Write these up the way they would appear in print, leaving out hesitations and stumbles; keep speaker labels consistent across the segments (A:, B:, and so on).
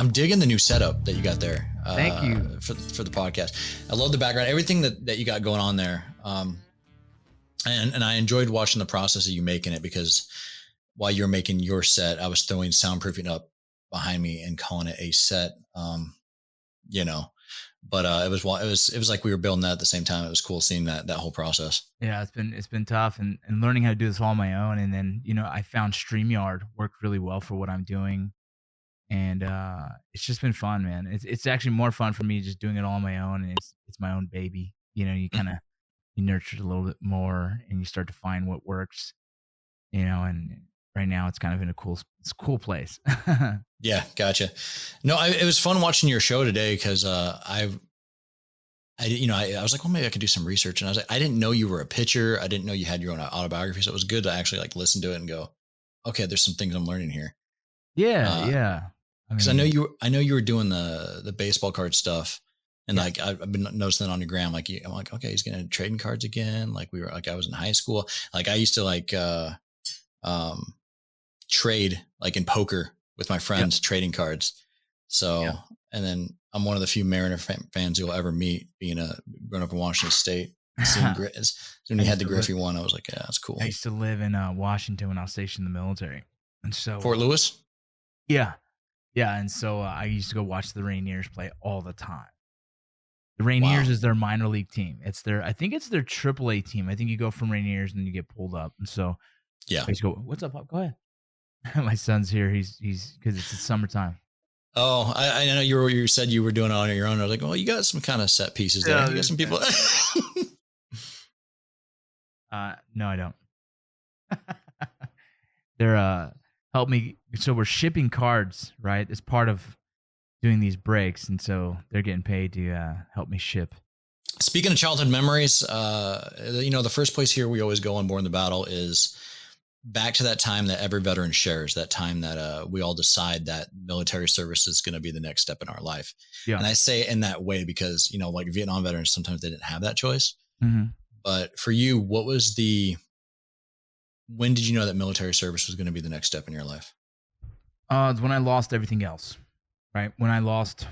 A: I'm digging the new setup that you got there.
B: Thank you.
A: For the podcast. I love the background, everything that you got going on there. And I enjoyed watching the process of you making it, because while you're making your set, I was throwing soundproofing up behind me and calling it a set. But it was like we were building that at the same time. It was cool seeing that whole process.
B: Yeah, it's been tough, and learning how to do this all on my own. And then, I found StreamYard worked really well for what I'm doing. And it's just been fun, man. It's actually more fun for me just doing it all on my own, and it's my own baby. You kind of you nurture it a little bit more, and you start to find what works. And right now it's kind of in a cool place.
A: Yeah, gotcha. No, it was fun watching your show today, because I was like, well, maybe I could do some research, and I was like, I didn't know you were a pitcher. I didn't know you had your own autobiography, so it was good to actually like listen to it and go, okay, there's some things I'm learning here.
B: Yeah.
A: Because I know you were doing the baseball card stuff, and like I've been noticing that on your gram. Like I'm like, okay, he's getting trading cards again. Like I was in high school. Like I used to like trade like in poker with my friends, trading cards. So and then I'm one of the few Mariner fans you'll ever meet, being growing up in Washington State. When you had the Griffey one, I was like, yeah, that's cool.
B: I used to live in Washington when I was stationed in the military, and so
A: Fort Lewis.
B: Yeah, and so I used to go watch the Rainiers play all the time. The Rainiers is their minor league team. I think it's their AAA team. I think you go from Rainiers and then you get pulled up. And so I used to go, what's up, Pop? Go ahead. My son's here. He's because it's the summertime.
A: Oh, I know you said you were doing it on your own. I was like, well, you got some kind of set pieces there. You got some people.
B: No, I don't. They're help me. So we're shipping cards, right? As part of doing these breaks, and so they're getting paid to help me ship.
A: Speaking of childhood memories, the first place here we always go on Born the Battle is back to that time that every veteran shares, that time that we all decide that military service is going to be the next step in our life. Yeah. And I say it in that way because, like Vietnam veterans, sometimes they didn't have that choice. Mm-hmm. But for you, when did you know that military service was going to be the next step in your life?
B: It's when I lost everything else, right? When I lost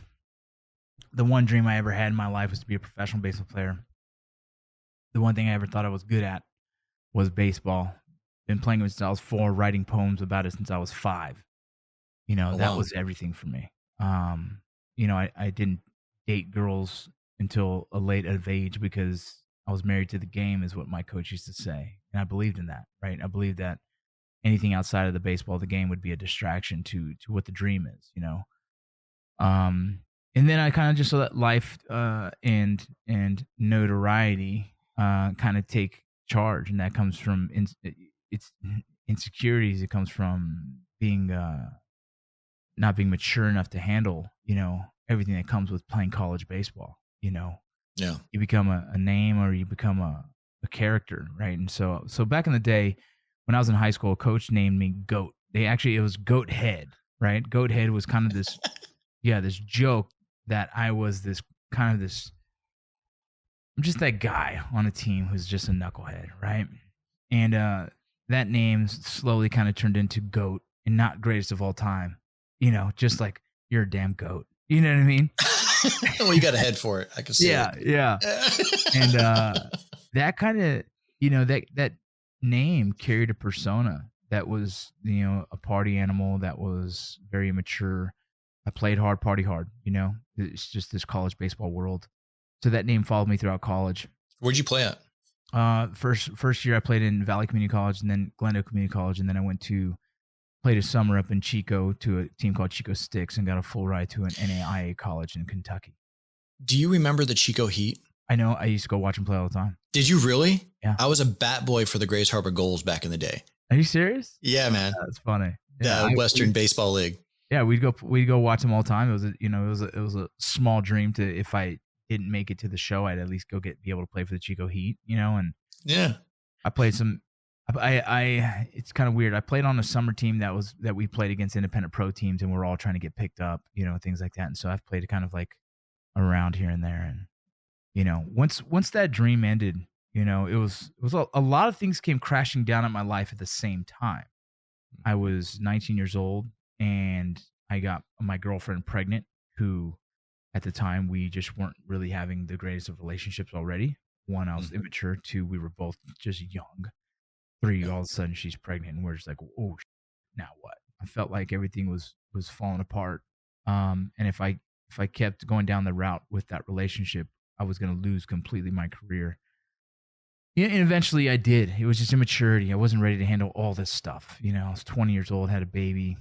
B: the one dream I ever had in my life was to be a professional baseball player. The one thing I ever thought I was good at was baseball. Been playing it since I was 4, writing poems about it since I was 5. That was everything for me. I didn't date girls until a late of age because I was married to the game, is what my coach used to say. And I believed in that, right? I believed that anything outside of the baseball, the game, would be a distraction to what the dream is, And then I kind of just let life and notoriety kind of take charge, and that comes from it's insecurities. It comes from being not being mature enough to handle, everything that comes with playing college baseball.
A: Yeah,
B: you become a name, or you become a character, right? And so back in the day, when I was in high school, a coach named me Goat. It was Goat Head, right? Goat Head was kind of this, this joke that I was I'm just that guy on a team who's just a knucklehead, right? And that name slowly kind of turned into Goat, and not greatest of all time, just like you're a damn goat. You know what I mean?
A: Well, you got a head for it. I can see it.
B: Yeah. And that kind of, that name carried a persona that was, a party animal that was very immature. I played hard, party hard, It's just this college baseball world. So that name followed me throughout college.
A: Where'd you play at?
B: First year I played in Valley Community College, and then Glendale Community College, and then I played a summer up in Chico to a team called Chico Sticks, and got a full ride to an NAIA college in Kentucky.
A: Do you remember the Chico Heat?
B: I know. I used to go watch them play all the time.
A: Did you really?
B: Yeah.
A: I was a bat boy for the Grays Harbor Goals back in the day.
B: Are you serious?
A: Yeah, man.
B: That's funny.
A: The Western Baseball League.
B: Yeah, we'd go watch them all the time. It was a small dream to, if I didn't make it to the show, I'd at least be able to play for the Chico Heat, and
A: yeah,
B: I played some. It's kind of weird. I played on a summer team that we played against independent pro teams, and we're all trying to get picked up, things like that. And so I've played kind of like around here and there, and once that dream ended, it was a lot of things came crashing down in my life at the same time. I was 19 years old, and I got my girlfriend pregnant, who at the time we just weren't really having the greatest of relationships already. One, I was
A: Mhm.
B: immature. Two, we were both just young. Three,
A: Yeah.
B: all of a sudden she's pregnant, and we're just like, oh, now what? I felt like everything was falling apart. And if I kept going down the route with that relationship, I was going to lose completely my career. Yeah, and eventually I did. It was just immaturity. I wasn't ready to handle all this stuff. I was 20 years old, had a baby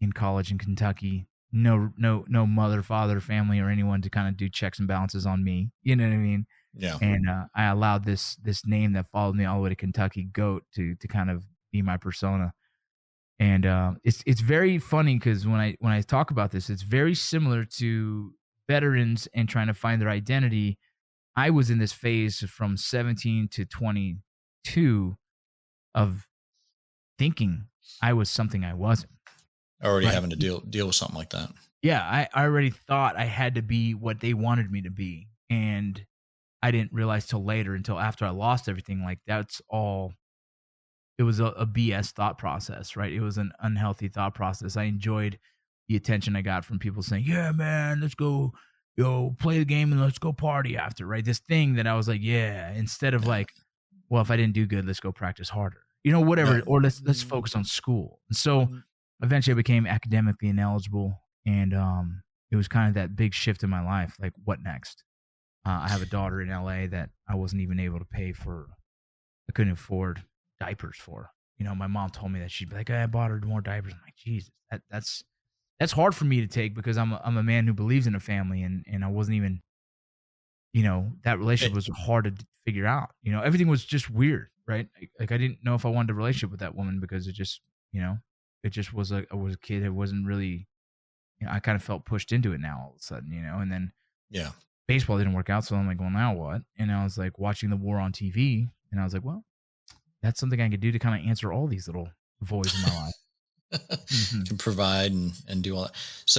B: in college in Kentucky. No mother, father, family, or anyone to kind of do checks and balances on me. You know what I mean?
A: Yeah.
B: And I allowed this name that followed me all the way to Kentucky, Goat, to kind of be my persona. And it's very funny because when I talk about this, it's very similar to veterans and trying to find their identity. I was in this phase from 17 to 22 of thinking I was something I wasn't.
A: Already
B: Right.
A: having to deal with something like that.
B: Yeah, I already thought I had to be what they wanted me to be. And I didn't realize till later, until after I lost everything, like that's all it was a BS thought process, right? It was an unhealthy thought process. I enjoyed the attention I got from people saying, "Yeah, man, let's go, play the game and let's go party after." Right? This thing that I was like, "Yeah," instead of
A: Yeah.
B: like, "Well, if I didn't do good, let's go practice harder."
A: No.
B: Whatever, or let's focus on school. And so eventually, I became academically ineligible, and it was kind of that big shift in my life. Like, what next? I have a daughter in LA that I wasn't even able to pay for. I couldn't afford diapers for. My mom told me that she'd be like, "I bought her more diapers." I'm like, Jesus, that's hard for me to take because I'm a man who believes in a family, and I wasn't even, that relationship
A: It,
B: was hard to figure out. Everything was just weird, right? Like I didn't know if I wanted a relationship with that woman because you know, it just was I was a kid. It wasn't really, I kind of felt pushed into it now all of a sudden, and then
A: yeah.
B: baseball didn't work out. So I'm like, well, now what? And I was like watching the war on TV, and I was like, well, that's something I could do to kind of answer all these little voids in my life. Mhm.
A: Can provide and do all that.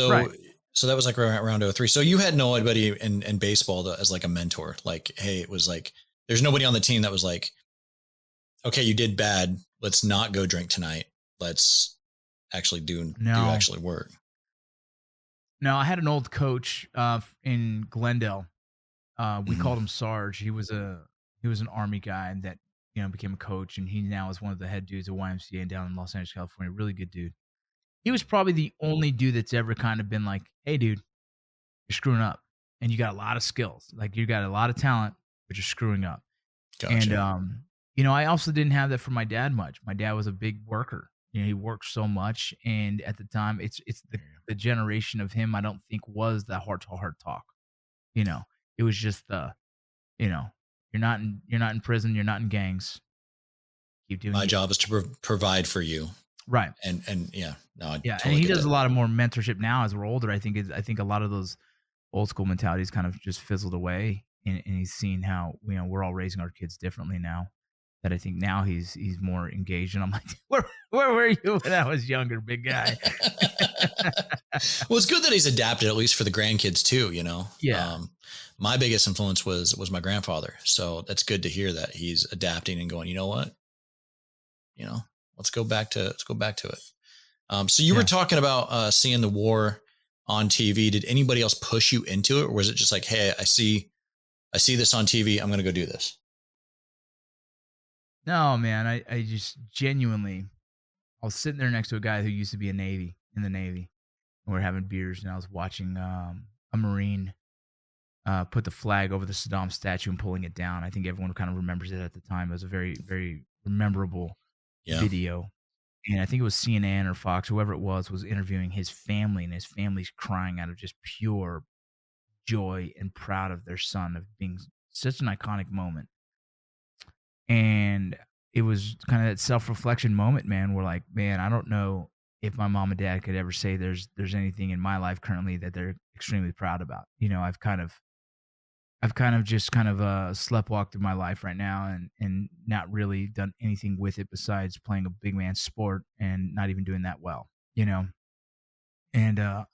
B: Right.
A: So that was like around '03. So you had nobody in baseball as like a mentor. Like, hey, it was like there's nobody on the team that was like, okay, you did bad. Let's not go drink tonight. Let's actually do
B: No,
A: actually work.
B: no, I had an old coach in Glendale. We
A: Mhm.
B: called him Sarge. He was an army guy that became a coach, and he now is one of the head dudes at YMCA down in Los Angeles, California. Really good dude. He was probably the only dude that's ever kind of been like, "Hey, dude, you're screwing up, and you got a lot of skills. Like you got a lot of talent, but you're screwing up." And,
A: Gotcha.
B: I also didn't have that from my dad much. My dad was a big worker. He worked so much, and at the time, it's the generation of him. I don't think was that heart to heart talk. You know, it was just you know, you're not in prison, you're not in gangs. Keep doing
A: My
B: you.
A: job is to provide for you,
B: Right.
A: and yeah, no, I
B: Yeah, and
A: totally
B: he
A: get
B: does
A: that.
B: a lot of more mentorship now as we're older. I think a lot of those old school mentalities kind of just fizzled away, and he's seen how we're all raising our kids differently now. That I think now he's more engaged, and I'm like, where were you when I was younger, big guy?
A: Well, it's good that he's adapted at least for the grandkids too.
B: Yeah,
A: My biggest influence was my grandfather, so that's good to hear that he's adapting and going. You know what? You know, let's go back to it. So you were
B: yeah.
A: talking about seeing the war on TV. Did anybody else push you into it, or was it just like, hey, I see this on TV. I'm going to go do this.
B: No, man, I just genuinely, I was sitting there next to a guy who used to be in the Navy, and we are having beers, and I was watching a Marine put the flag over the Saddam statue and pulling it down. I think everyone kind of remembers it at the time. It was a very, very memorable
A: Yeah,
B: video. And I think it was CNN or Fox, whoever it was interviewing his family, and his family's crying out of just pure joy and proud of their son of being such an iconic moment. And it was kind of that self-reflection moment, man, where like, man, I don't know if my mom and dad could ever say there's anything in my life currently that they're extremely proud about. I've kind of just kind of sleptwalked through my life right now, and not really done anything with it besides playing a big man sport and not even doing that well, And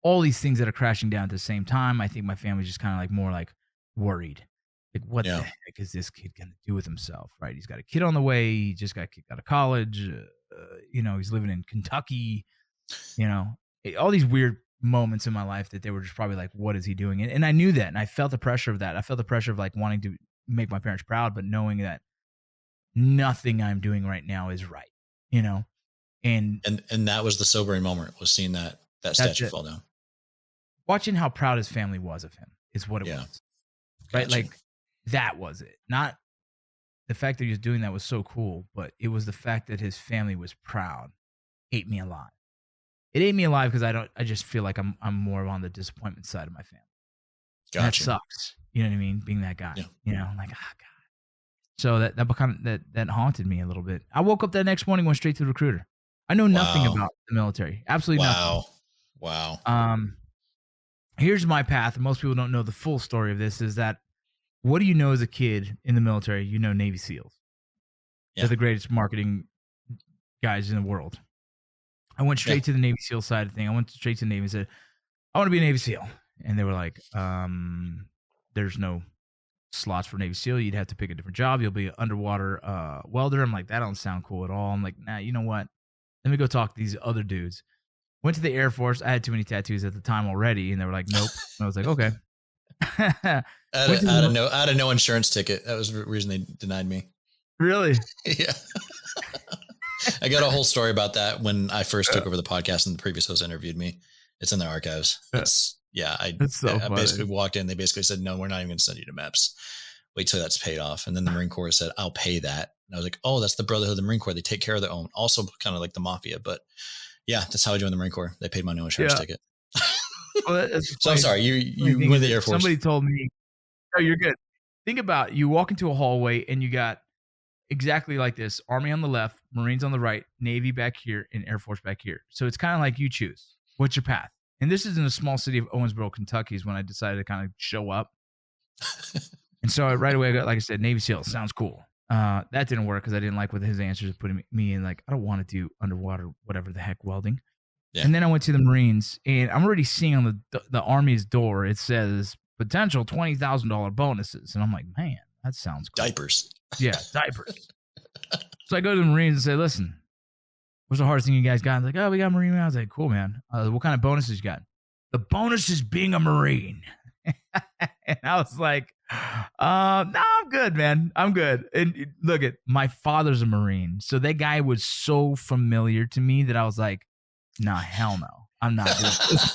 B: all these things that are crashing down at the same time, I think my family's just kind of like more like worried. Like, what the
A: yeah.
B: heck is this kid gonna do with himself? Right? He's got a kid on the way. He just got kicked out of college. He's living in Kentucky. You know, all these weird moments in my life that they were just probably like, what is he doing? And I knew that. And I felt the pressure of that. I felt the pressure of like wanting to make my parents proud, but knowing that nothing I'm doing right now is right, you know? And
A: And that was the sobering moment, was seeing that
B: that's
A: statue
B: it.
A: fall down.
B: Watching how proud his family was of him is what it
A: Yeah.
B: was, right?
A: Gotcha.
B: Like that was it. Not the fact that he was doing that was so cool, but it was the fact that his family was proud ate me alive. It ate me alive because I just feel like I'm more on the disappointment side of my family. And that
A: Gotcha.
B: sucks. You know what I mean? Being that guy.
A: Yeah.
B: You know, I'm like, ah, God. So that haunted me a little bit. I woke up that next morning, went straight to the recruiter. I know nothing
A: Wow.
B: about the military. Absolutely nothing.
A: Wow.
B: Here's my path. Most people don't know the full story of this, is that what do you know as a kid in the military? You know Navy SEALs.
A: Yeah.
B: They're the greatest marketing guys in the world. I went straight to the Navy SEAL side of the thing. I went straight to the Navy and said, I want to be a Navy SEAL. And they were like, there's no slots for Navy SEAL. You'd have to pick a different job. You'll be an underwater welder. I'm like, that don't sound cool at all. I'm like, nah, you know what? Let me go talk to these other dudes. Went to the Air Force. I had too many tattoos at the time already. And they were like, nope. And I was like, okay.
A: I had a no insurance ticket. That was the reason they denied me.
B: Really?
A: Yeah. I got a whole story about that when I first took over the podcast and the previous host interviewed me. It's in the archives. I basically walked in. They basically said, no, we're not even going to send you to MEPS. Wait till that's paid off. And then the Marine Corps said, I'll pay that. And I was like, oh, that's the Brotherhood of the Marine Corps. They take care of their own. Also kind of like the mafia. But yeah, that's how I joined the Marine Corps. They paid my no insurance ticket.
B: Well,
A: so I'm sorry. You went to the Air Force.
B: Somebody told me, oh, you're good. Think about, you walk into a hallway and you got exactly like this: Army on the left, Marines on the right, Navy back here, and Air Force back here. So it's kind of like you choose. What's your path? And this is in a small city of Owensboro, Kentucky, is when I decided to kind of show up. And so right away I got, like I said, Navy SEAL sounds cool. That didn't work because I didn't like what his answers putting me in. Like, I don't want to do underwater, whatever the heck, welding. Yeah. And then I went to the Marines, and I'm already seeing on the Army's door, it says potential $20,000 bonuses. And I'm like, man, that sounds cool.
A: Diapers.
B: Yeah, diapers. So I go to the Marines and say, listen, what's the hardest thing you guys got? I'm like, oh, we got Marine. I was like, cool, man. What kind of bonuses you got? The bonus is being a Marine. And I was like, no, I'm good, man. I'm good. And look, my father's a Marine. So that guy was so familiar to me that I was like, nah, hell no. I'm not doing this.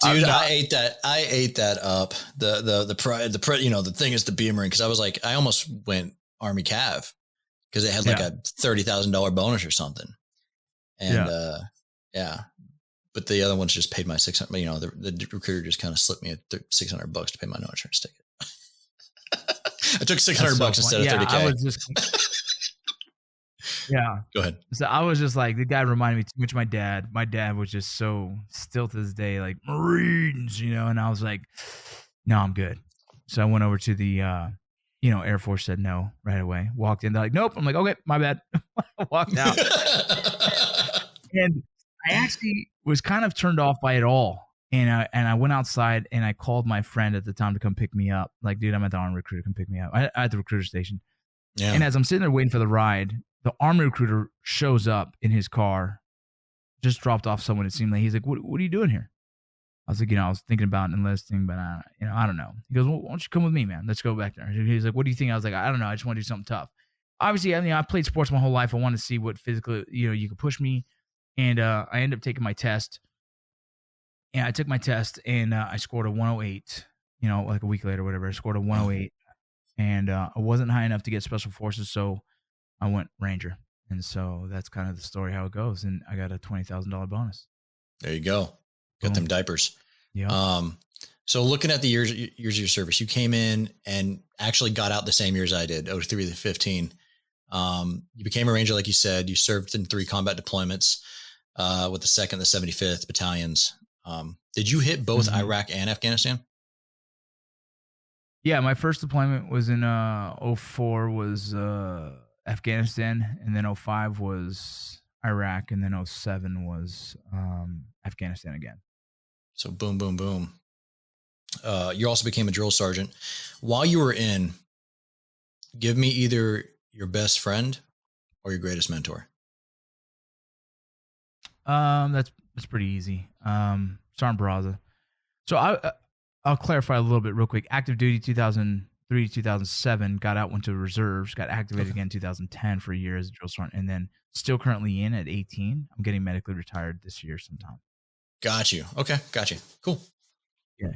A: Dude, I ate that up. The pride, the thing is to be a Marine. Cause I was like, I almost went Army Cav because it had like a $30,000 bonus or something. And but the other ones just paid my $600. The recruiter just kind of slipped me $600 to pay my no insurance ticket. I took $600 instead of $30K.
B: I was just. Yeah.
A: Go ahead.
B: So I was just like, the guy reminded me too much of my dad. My dad was just so still to this day, like, Marines, and I was like, no, I'm good. So I went over to the, Air Force, said no right away. Walked in. They're like, nope. I'm like, okay, my bad. Walked out. And I actually was kind of turned off by it all. And I went outside and I called my friend at the time to come pick me up. Like, dude, I'm at the Army recruiter. Come pick me up. At the recruiter station. Yeah. And as I'm sitting there waiting for the ride, the Army recruiter shows up in his car, just dropped off someone. It seemed like he's like, what are you doing here? I was like, I was thinking about enlisting, but I don't know. He goes, well, why don't you come with me, man? Let's go back there. He's like, what do you think? I was like, I don't know. I just want to do something tough. Obviously, I played sports my whole life. I wanted to see what physically, you could push me. And I ended up taking my test. And I took my test and I scored a 108, like a week later or whatever. I scored a 108 and I wasn't high enough to get special forces. So I went Ranger. And so that's kind of the story, how it goes. And I got a $20,000 bonus.
A: There you go. Got them diapers.
B: Yeah.
A: So looking at the years of your service, you came in and actually got out the same years I did, 03 to 15. You became a Ranger, like you said. You served in 3 combat deployments with the 2nd, the 75th battalions. Did you hit both Iraq and Afghanistan?
B: Yeah, my first deployment was in 04 was Afghanistan, and then 05 was Iraq, and then 07 was Afghanistan again.
A: So boom, boom, boom. You also became a drill sergeant. While you were in, give me either your best friend or your greatest mentor.
B: That's pretty easy. Sergeant Barraza. So I'll clarify a little bit real quick. Active duty 2003 to 2007. Got out, went to reserves. Got activated
A: Okay.
B: again 2010 for a year as a drill sergeant, and then still currently in at 18. I'm getting medically retired this year sometime.
A: Got you. Okay. Got you. Cool.
B: Yeah.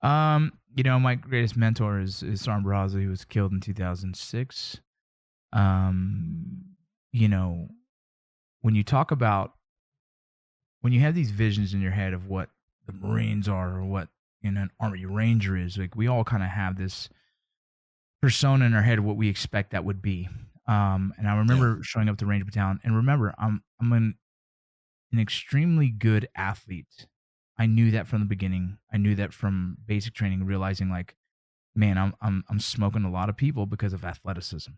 B: My greatest mentor is Sergeant Barraza, who was killed in 2006. You know, when you talk about when you have these visions in your head of what the Marines are or what an Army Ranger is, like we all kind of have this persona in our head of what we expect that would be. And I remember showing up to Ranger Battalion, and remember, I'm an extremely good athlete. I knew that from the beginning. I knew that from basic training, realizing like, man, I'm smoking a lot of people because of athleticism.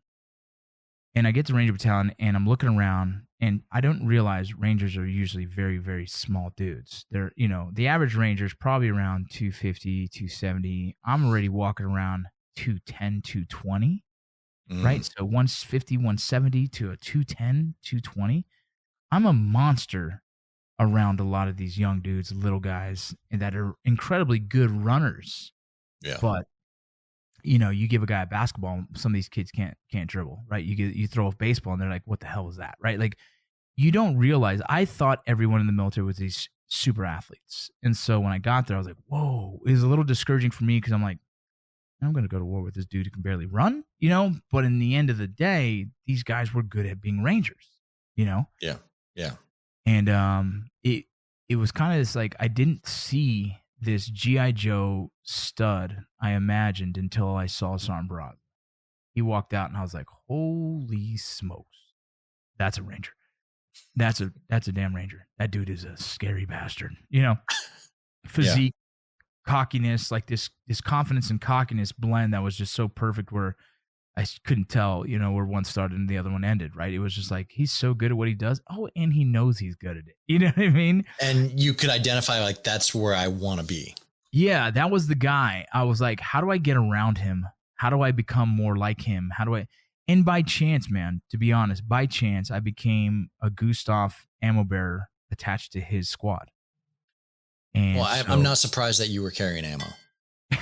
B: And I get to Ranger Battalion and I'm looking around and I don't realize Rangers are usually very, very small dudes. They're, the average Ranger is probably around 250, 270. I'm already walking around 210, 220, right? So 150, 170 to a 210, 220. I'm a monster around a lot of these young dudes, little guys, and that are incredibly good runners.
A: Yeah.
B: But you give a guy a basketball, some of these kids can't dribble, right? You throw a baseball and they're like, what the hell was that? Right? Like you don't realize, I thought everyone in the military was these super athletes. And so when I got there, I was like, whoa, it was a little discouraging for me because I'm like, I'm going to go to war with this dude who can barely run, but in the end of the day, these guys were good at being Rangers,
A: Yeah.
B: And it was kind of this like, I didn't see this G.I. Joe stud I imagined until I saw Sergeant Barraza. He walked out and I was like, holy smokes, that's a Ranger. That's a damn Ranger. That dude is a scary bastard. Physique, cockiness, like this confidence and cockiness blend that was just so perfect where I couldn't tell, where one started and the other one ended, right? It was just like, he's so good at what he does. Oh, and he knows he's good at it. You know what I mean?
A: And you could identify like, that's where I want to be.
B: Yeah, that was the guy. I was like, how do I get around him? How do I become more like him? And by chance, man, to be honest, by chance, I became a Gustav ammo bearer attached to his squad. And
A: I'm not surprised that you were carrying ammo.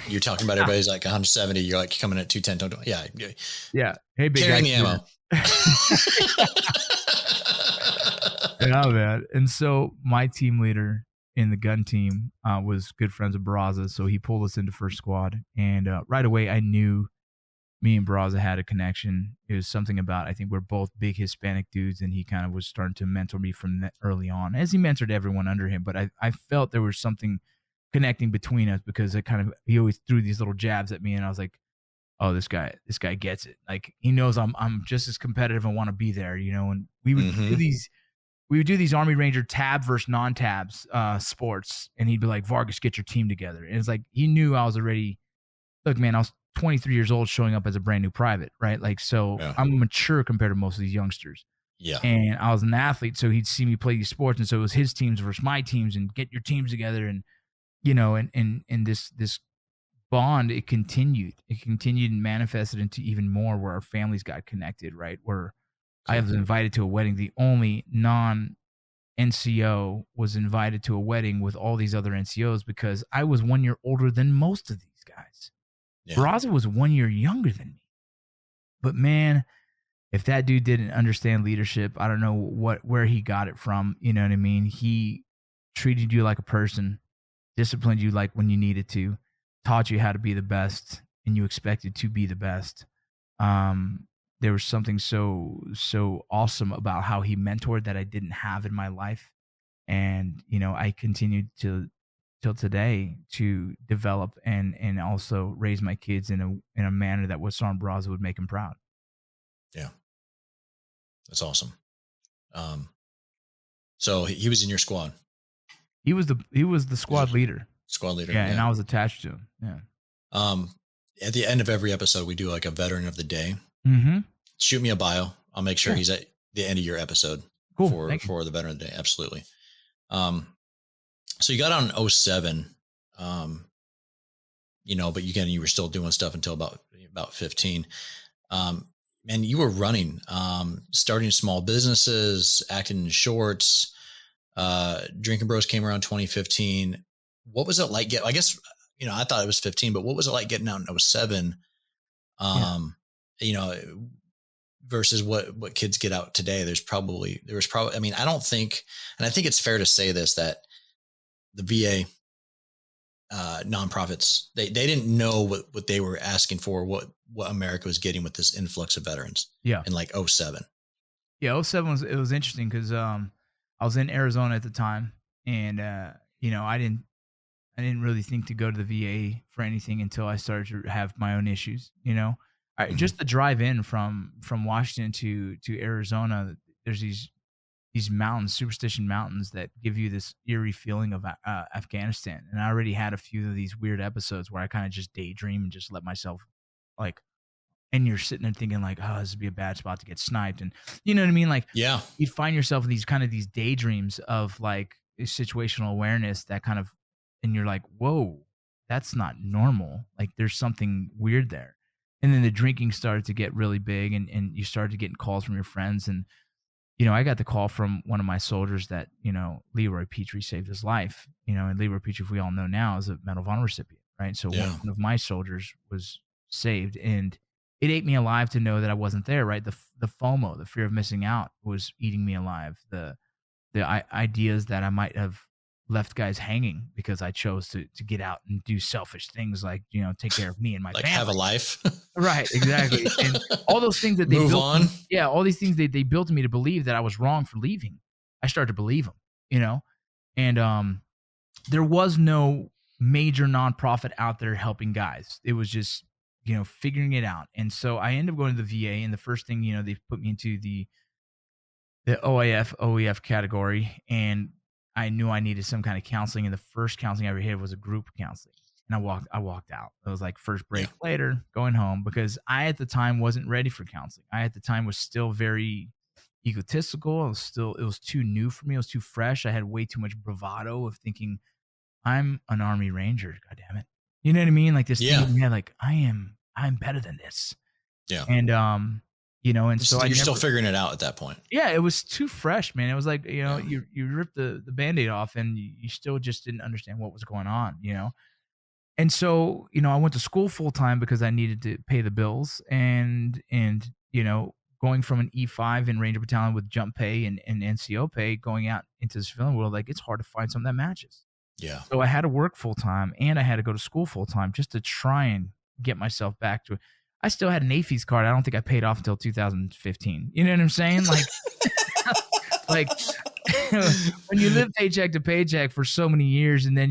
A: You're talking about everybody's like 170. You're like coming at 210.
B: Yeah. Hey, big
A: carrying
B: guy.
A: The ammo.
B: Yeah, man. And so my team leader in the gun team was good friends with Barraza. So he pulled us into first squad. And right away, I knew me and Barraza had a connection. It was something about, I think we're both big Hispanic dudes, and he kind of was starting to mentor me from that early on, as he mentored everyone under him. But I felt there was something connecting between us because he always threw these little jabs at me, and I was like, oh, this guy gets it. Like he knows I'm just as competitive and want to be there, and we would do these Army Ranger tab versus non-tabs sports, and he'd be like, Vargas, get your team together. And it's like he knew I was already, look, man, I was 23 years old showing up as a brand new private, right? Like, so I'm mature compared to most of these youngsters.
A: Yeah.
B: And I was an athlete, so he'd see me play these sports, and so it was his teams versus my teams, and get your teams together, and and this bond, it continued and manifested into even more, where our families got connected, right? Where I was invited to a wedding. The only non-NCO was invited to a wedding with all these other NCOs because I was 1 year older than most of these guys. Yeah. Barraza was 1 year younger than me. But man, if that dude didn't understand leadership, I don't know where he got it from. You know what I mean? He treated you like a person, disciplined you like when you needed to, taught you how to be the best, and you expected to be the best. There was something so awesome about how he mentored that I didn't have in my life. And, I continued till today to develop and also raise my kids in a manner that was Sergeant Barraza would make him proud.
A: Yeah. That's awesome. So he was in your squad.
B: He was the squad leader.
A: Squad leader.
B: Yeah. And I was attached to him. Yeah.
A: At the end of every episode, we do like a veteran of the day.
B: Mm-hmm.
A: Shoot me a bio. I'll make sure he's at the end of your episode.
B: Cool.
A: for the veteran of the day. Absolutely. So you got on 07, but you were still doing stuff until about 15. And you were running, starting small businesses, acting in shorts. Drinking Bros came around 2015. What was it like? I guess, I thought it was 15, but what was it like getting out in '07?
B: Yeah.
A: Um, you know, versus what kids get out today. There was probably, I mean, I don't think, and I think it's fair to say this, that the VA nonprofits, they didn't know what they were asking for, what America was getting with this influx of veterans
B: Yeah.
A: in like '07.
B: Yeah, '07 it was interesting because I was in Arizona at the time, and I didn't really think to go to the VA for anything until I started to have my own issues.
A: Mhm.
B: Just the drive in from Washington to Arizona. There's these mountains, Superstition Mountains, that give you this eerie feeling of Afghanistan. And I already had a few of these weird episodes where I kind of just daydream and just let myself like. And you're sitting there thinking like, oh, this would be a bad spot to get sniped, and you know what I mean. Like
A: Yeah.
B: you find yourself in these daydreams of like situational awareness that kind of, and you're like, whoa, that's not normal. Like there's something weird there. And then the drinking started to get really big, and you started getting calls from your friends. And I got the call from one of my soldiers that, Leroy Petrie saved his life. And Leroy Petrie, if we all know now, is a Medal of Honor recipient, right? So one
A: Yeah.
B: of my soldiers was saved, and it ate me alive to know that I wasn't there, right? The FOMO, the fear of missing out, was eating me alive. The ideas that I might have left guys hanging because I chose to get out and do selfish things like, take care of me and my
A: Like have a
B: family.
A: life.
B: Right, exactly, and all those things that they
A: Move
B: built
A: on.
B: in, yeah, all these things they built in me to believe that I was wrong for leaving. I started to believe them, you know? And, there was no major nonprofit out there helping guys. It was just, figuring it out, and so I ended up going to the VA, and the first thing, they put me into the OEF category, and I knew I needed some kind of counseling, and the first counseling I ever had was a group counseling. And I walked out. It was like first
A: Yeah.
B: break later, going home, because I at the time wasn't ready for counseling. I at the time was still very egotistical. It was too new for me. It was too fresh. I had way too much bravado of thinking I'm an Army Ranger, god damn it. You know what I mean? Like this thing
A: Yeah.
B: in your head, like I'm better than this.
A: Yeah.
B: And and so I
A: You're still
B: never,
A: figuring it out at that point.
B: yeah, it was too fresh, man. It was like,
A: Yeah.
B: you ripped the Band-Aid off, and you still just didn't understand what was going on. And so, I went to school full time because I needed to pay the bills, and going from an E5 in Ranger Battalion with jump pay and NCO pay, going out into the civilian world, like it's hard to find something that matches.
A: Yeah.
B: So I had to work full time, and I had to go to school full time just to try and get myself back to it. I still had an AFES card. I don't think I paid off until 2015. You know what I'm saying? Like when you live paycheck to paycheck for so many years, and then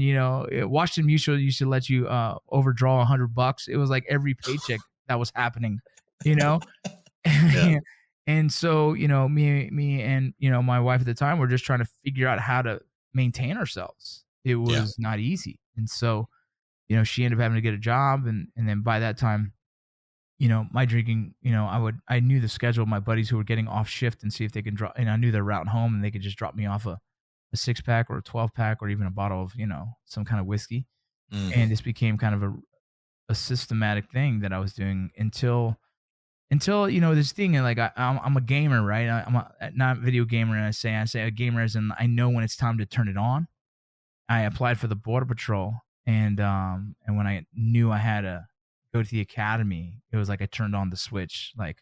B: Washington Mutual used to let you overdraw $100. It was like every paycheck that was happening, you know.
A: Yeah.
B: And so me and my wife at the time were just trying to figure out how to maintain ourselves. It
A: Yeah.
B: was not easy, and so she ended up having to get a job, and then by that time, my drinking, I knew the schedule of my buddies who were getting off shift and see if they can drop, and I knew their route home, and they could just drop me off a 6 pack or a 12 pack or even a bottle of, some kind of whiskey.
A: Hmm.
B: And this became kind of a systematic thing that I was doing until, this thing, and like, I'm a gamer, right? I'm not a video gamer. And I say a gamer as in I know when it's time to turn it on. I applied for the Border Patrol, and when I knew I had to go to the academy, it was like I turned on the switch. Like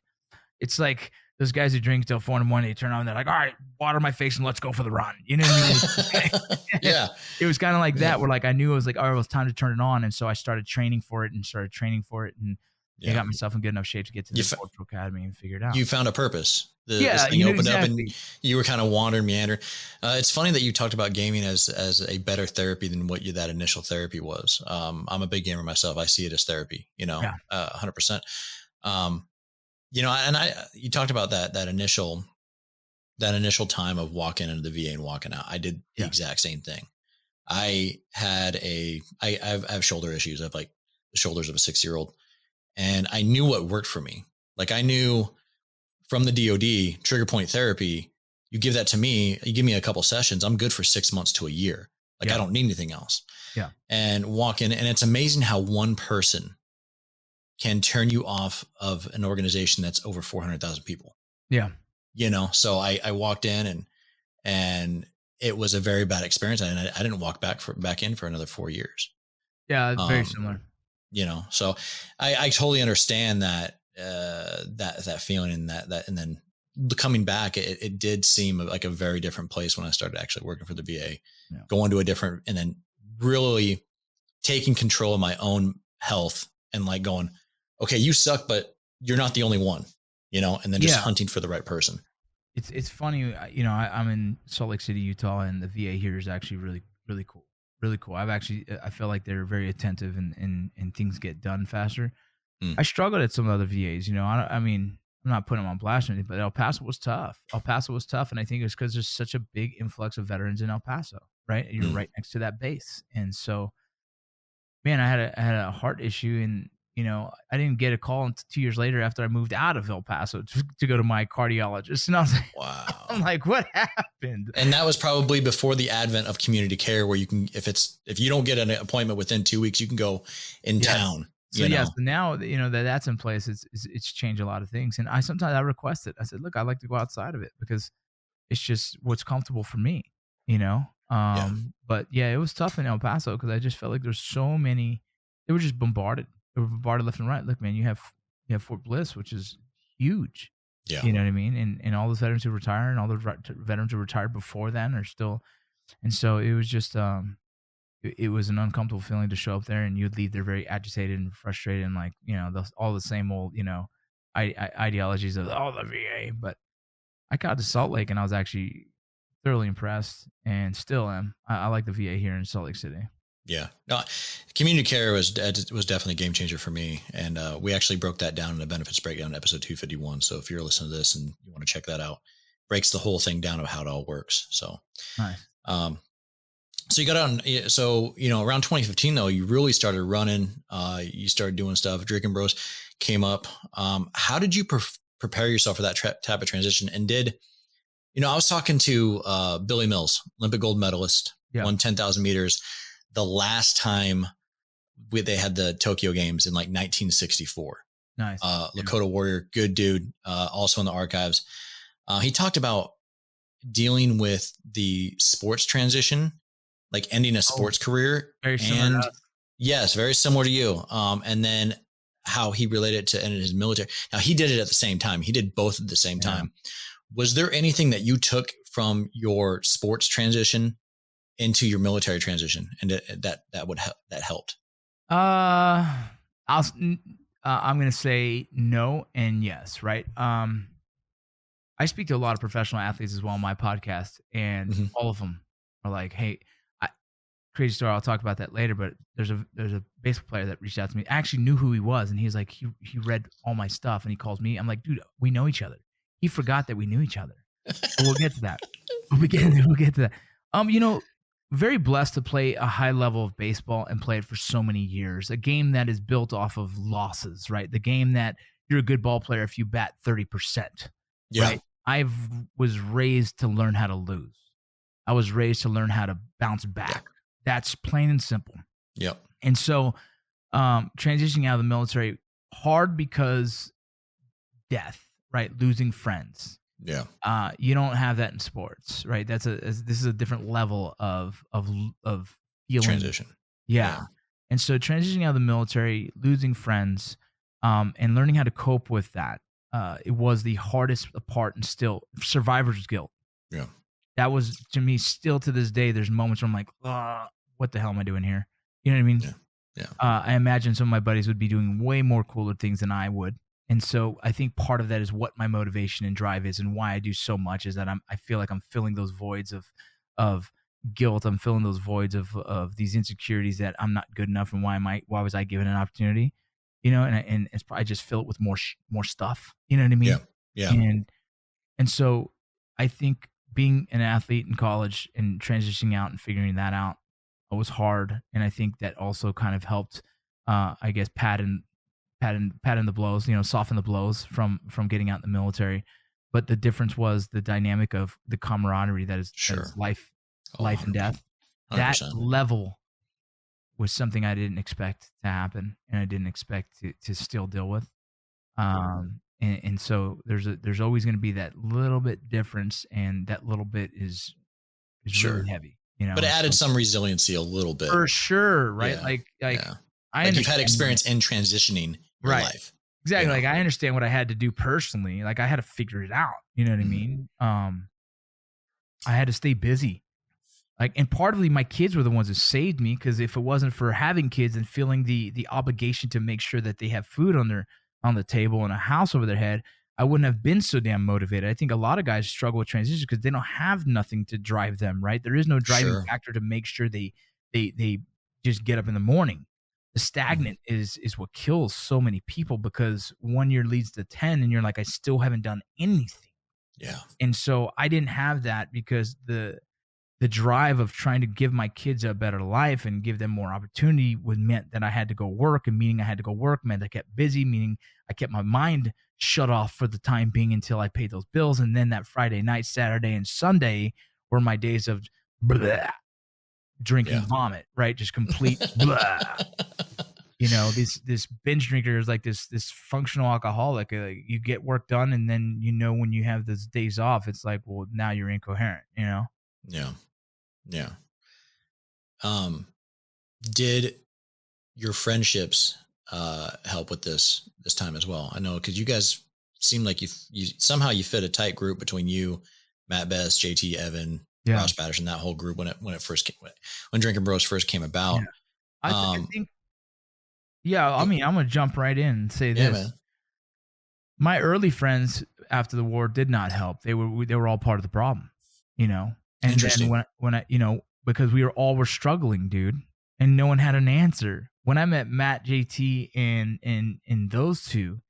B: it's like those guys who drink till 4 in the morning, they turn on, they're like, all right, water my face and let's go for the run. You know what I mean?
A: Yeah.
B: It was kind of like
A: Yeah.
B: that, where like I knew it was like, all right, well, it's time to turn it on. And so I started training for it, and I
A: Yeah.
B: got myself in good enough shape to get to
A: You
B: the
A: fa-
B: Border Patrol Academy and figure it out.
A: you found a purpose. This
B: Yeah,
A: thing opened up, and
B: exactly.
A: you were kind of wandering, meandering. It's funny that you talked about gaming as a better therapy than what that initial therapy was. I'm a big gamer myself. I see it as therapy.
B: Yeah.
A: 100%. Um, and you talked about that initial time of walking into the VA and walking out. I did the
B: Yeah.
A: exact same thing. I have shoulder issues. I have like the shoulders of a 6-year-old, and I knew what worked for me. Like I knew from the DoD trigger point therapy, you give that to me, you give me a couple sessions, I'm good for 6 months to a year. Like I
B: Yeah.
A: don't need anything else.
B: Yeah.
A: And walk in, and it's amazing how one person can turn you off of an organization that's over 400,000 people.
B: Yeah.
A: So I walked in, and it was a very bad experience, and I didn't walk back in for another 4 years.
B: Yeah, very
A: Um,
B: similar.
A: so I totally understand that feeling, and and then coming back, it did seem like a very different place when I started actually working for the VA,
B: Yeah.
A: going to a different, and then really taking control of my own health, and like going, okay, you suck, but you're not the only one, and then just
B: Yeah.
A: hunting for the right person.
B: It's funny, I'm in Salt Lake City, Utah, and the VA here is actually really really cool, really cool. I feel like they're very attentive, and things get done faster.
A: Mm.
B: I struggled at some other VAs, I mean, I'm not putting them on blast or anything, but El Paso was tough. El Paso was tough, and I think it's because there's such a big influx of veterans in El Paso, right? And you're
A: Mm.
B: right next to that base, and so, man, I had a heart issue, and I didn't get a call until 2 years later after I moved out of El Paso to go to my cardiologist, and I'm
A: Wow.
B: like, what happened?
A: And that was probably before the advent of community care, where you can, if you don't get an appointment within 2 weeks, you can go in
B: Yes.
A: town.
B: So yeah, so now that's in place. It's changed a lot of things, and I request it. I said, look, I like to go outside of it because it's just what's comfortable for me, you know.
A: Yeah.
B: But yeah, it was tough in El Paso because I just felt like there's so many. They were just bombarded. They were bombarded left and right. Look, man, you have Fort Bliss, which is huge.
A: Yeah.
B: You know what I mean? And all those veterans who retire and all the veterans who retired before then are still. And so it was just it was an uncomfortable feeling to show up there, and you'd leave there very agitated and frustrated, and like all the same old ideologies of the VA. But I got to Salt Lake, and I was actually thoroughly impressed, and still am. I like the VA here in Salt Lake City.
A: Yeah. No, community care was definitely a game changer for me. And we actually broke that down in a benefits breakdown in episode 251. So if you're listening to this and you want to check that out, breaks the whole thing down of how it all works. So,
B: Nice.
A: So you got on, so, around 2015 though, you really started running, you started doing stuff. Drinking Bros came up. How did you prepare yourself for that type of transition? And I was talking to Billy Mills, Olympic gold medalist, won 10,000 meters. The last time they had the Tokyo Games in like 1964.
B: Nice.
A: Lakota Warrior, good dude, also in the archives. He talked about dealing with the sports transition, like ending a sports career.
B: Very similar.
A: Yes, very similar to you. And then how he related to ending his military. Now he did it at the same time. He did both at the same time. Was there anything that you took from your sports transition into your military transition, and that helped?
B: I'm going to say no and yes, right? I speak to a lot of professional athletes as well on my podcast, and all of them are like, "Hey, crazy story. I'll talk about that later." But there's a baseball player that reached out to me. I actually knew who he was, and he's like, he read all my stuff, and he calls me. I'm like, dude, we know each other. He forgot that we knew each other. But we'll get to that. We'll get to that. Very blessed to play a high level of baseball and play it for so many years. A game that is built off of losses, right? The game that you're a good ball player if you bat 30%.
A: Yeah.
B: Right? I was raised to learn how to lose. I was raised to learn how to bounce back. Yeah. That's plain and simple.
A: Yep.
B: And so transitioning out of the military, hard because death, right? Losing friends.
A: Yeah.
B: You don't have that in sports, right? This is a different level of feeling.
A: Transition.
B: Yeah. And so transitioning out of the military, losing friends, and learning how to cope with that, it was the hardest part, and still survivor's guilt.
A: Yeah.
B: That was, to me, still to this day, there's moments where I'm like, what the hell am I doing here? You know what I mean?
A: Yeah.
B: I imagine some of my buddies would be doing way more cooler things than I would. And so I think part of that is what my motivation and drive is, and why I do so much is that I feel like I'm filling those voids of guilt. I'm filling those voids of these insecurities that I'm not good enough, and why was I given an opportunity? And it's probably just fill it with more stuff. You know what I mean?
A: Yeah.
B: And so I think being an athlete in college and transitioning out and figuring that out was hard, and I think that also kind of helped, I guess, pat in the blows, soften the blows from getting out in the military. But the difference was the dynamic of the camaraderie that is life and death. 100%. That level was something I didn't expect to happen, and I didn't expect to still deal with. And so there's always going to be that little bit difference, and that little bit is is
A: Sure.
B: really heavy, you know.
A: But it added
B: So,
A: some resiliency a little bit.
B: for sure, right?
A: Yeah.
B: Like
A: Yeah.
B: I
A: Like you've had
B: understand,
A: experience in transitioning your
B: right?
A: life.
B: Exactly.
A: You know?
B: Like I understand what I had to do personally. Like I had to figure it out. You know what I
A: Mhm.
B: mean? I had to stay busy. Like, and partly my kids were the ones that saved me, because if it wasn't for having kids and feeling the obligation to make sure that they have food on the table and a house over their head, I wouldn't have been so damn motivated. I think a lot of guys struggle with transition because they don't have nothing to drive them, right? There is no driving
A: Sure.
B: factor to make sure they just get up in the morning. The
A: Mhm.
B: stagnant is what kills so many people, because 1 year leads to 10 and you're like, I still haven't done anything.
A: Yeah.
B: And so I didn't have that, because the drive of trying to give my kids a better life and give them more opportunity would meant that I had to go work, and meaning I had to go work meant I kept busy, meaning I kept my mind shut off for the time being until I paid those bills. And then that Friday night, Saturday, and Sunday were my days of blah, drinking
A: Yeah.
B: vomit, right? Just complete blah. You know, this binge drinker is like this functional alcoholic. You get work done, and then when you have those days off, it's like, well, now you're incoherent. You know.
A: Yeah. Yeah. Did your friendships help with this time as well? I know because you guys seem like you somehow you fit a tight group between you, Matt Best, JT, Evan,
B: Yeah.
A: Ross Patterson, that whole group when it first came, when Drinking Bros first came
B: Yeah.
A: about.
B: I think. Yeah, I
A: Go-
B: mean, I'm gonna jump right in and say
A: yeah,
B: this.
A: man.
B: My early friends after the war did not help. They were all part of the problem, you know. And then
A: Interesting.
B: when I, because we were struggling, dude, and no one had an answer. When I met Matt, JT, and those two,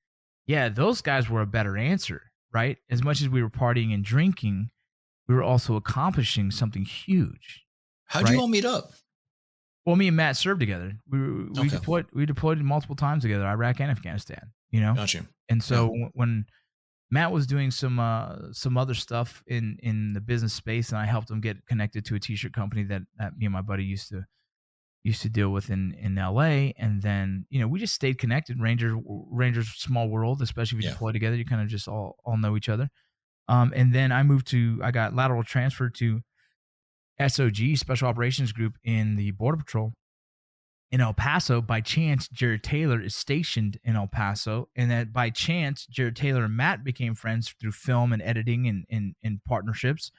B: yeah, those guys were a better answer, right? As much as we were partying and drinking, we were also accomplishing something huge,
A: How'd you
B: right?
A: all meet up?
B: Well, me and Matt served together. We
A: Okay,
B: deployed multiple times together, Iraq and Afghanistan. You know,
A: got you.
B: and
A: Yeah,
B: so when Matt was doing some other stuff in the business space, and I helped him get connected to a t-shirt company that me and my buddy used to deal with in LA. And then we just stayed connected. Rangers small world, especially if you
A: yeah.
B: deploy together, you kind of just all know each other. And then I got lateral transferred to SOG, Special Operations Group, in the Border Patrol in El Paso. By chance, Jared Taylor is stationed in El Paso, and that by chance, Jared Taylor and Matt became friends through film and editing and partnerships.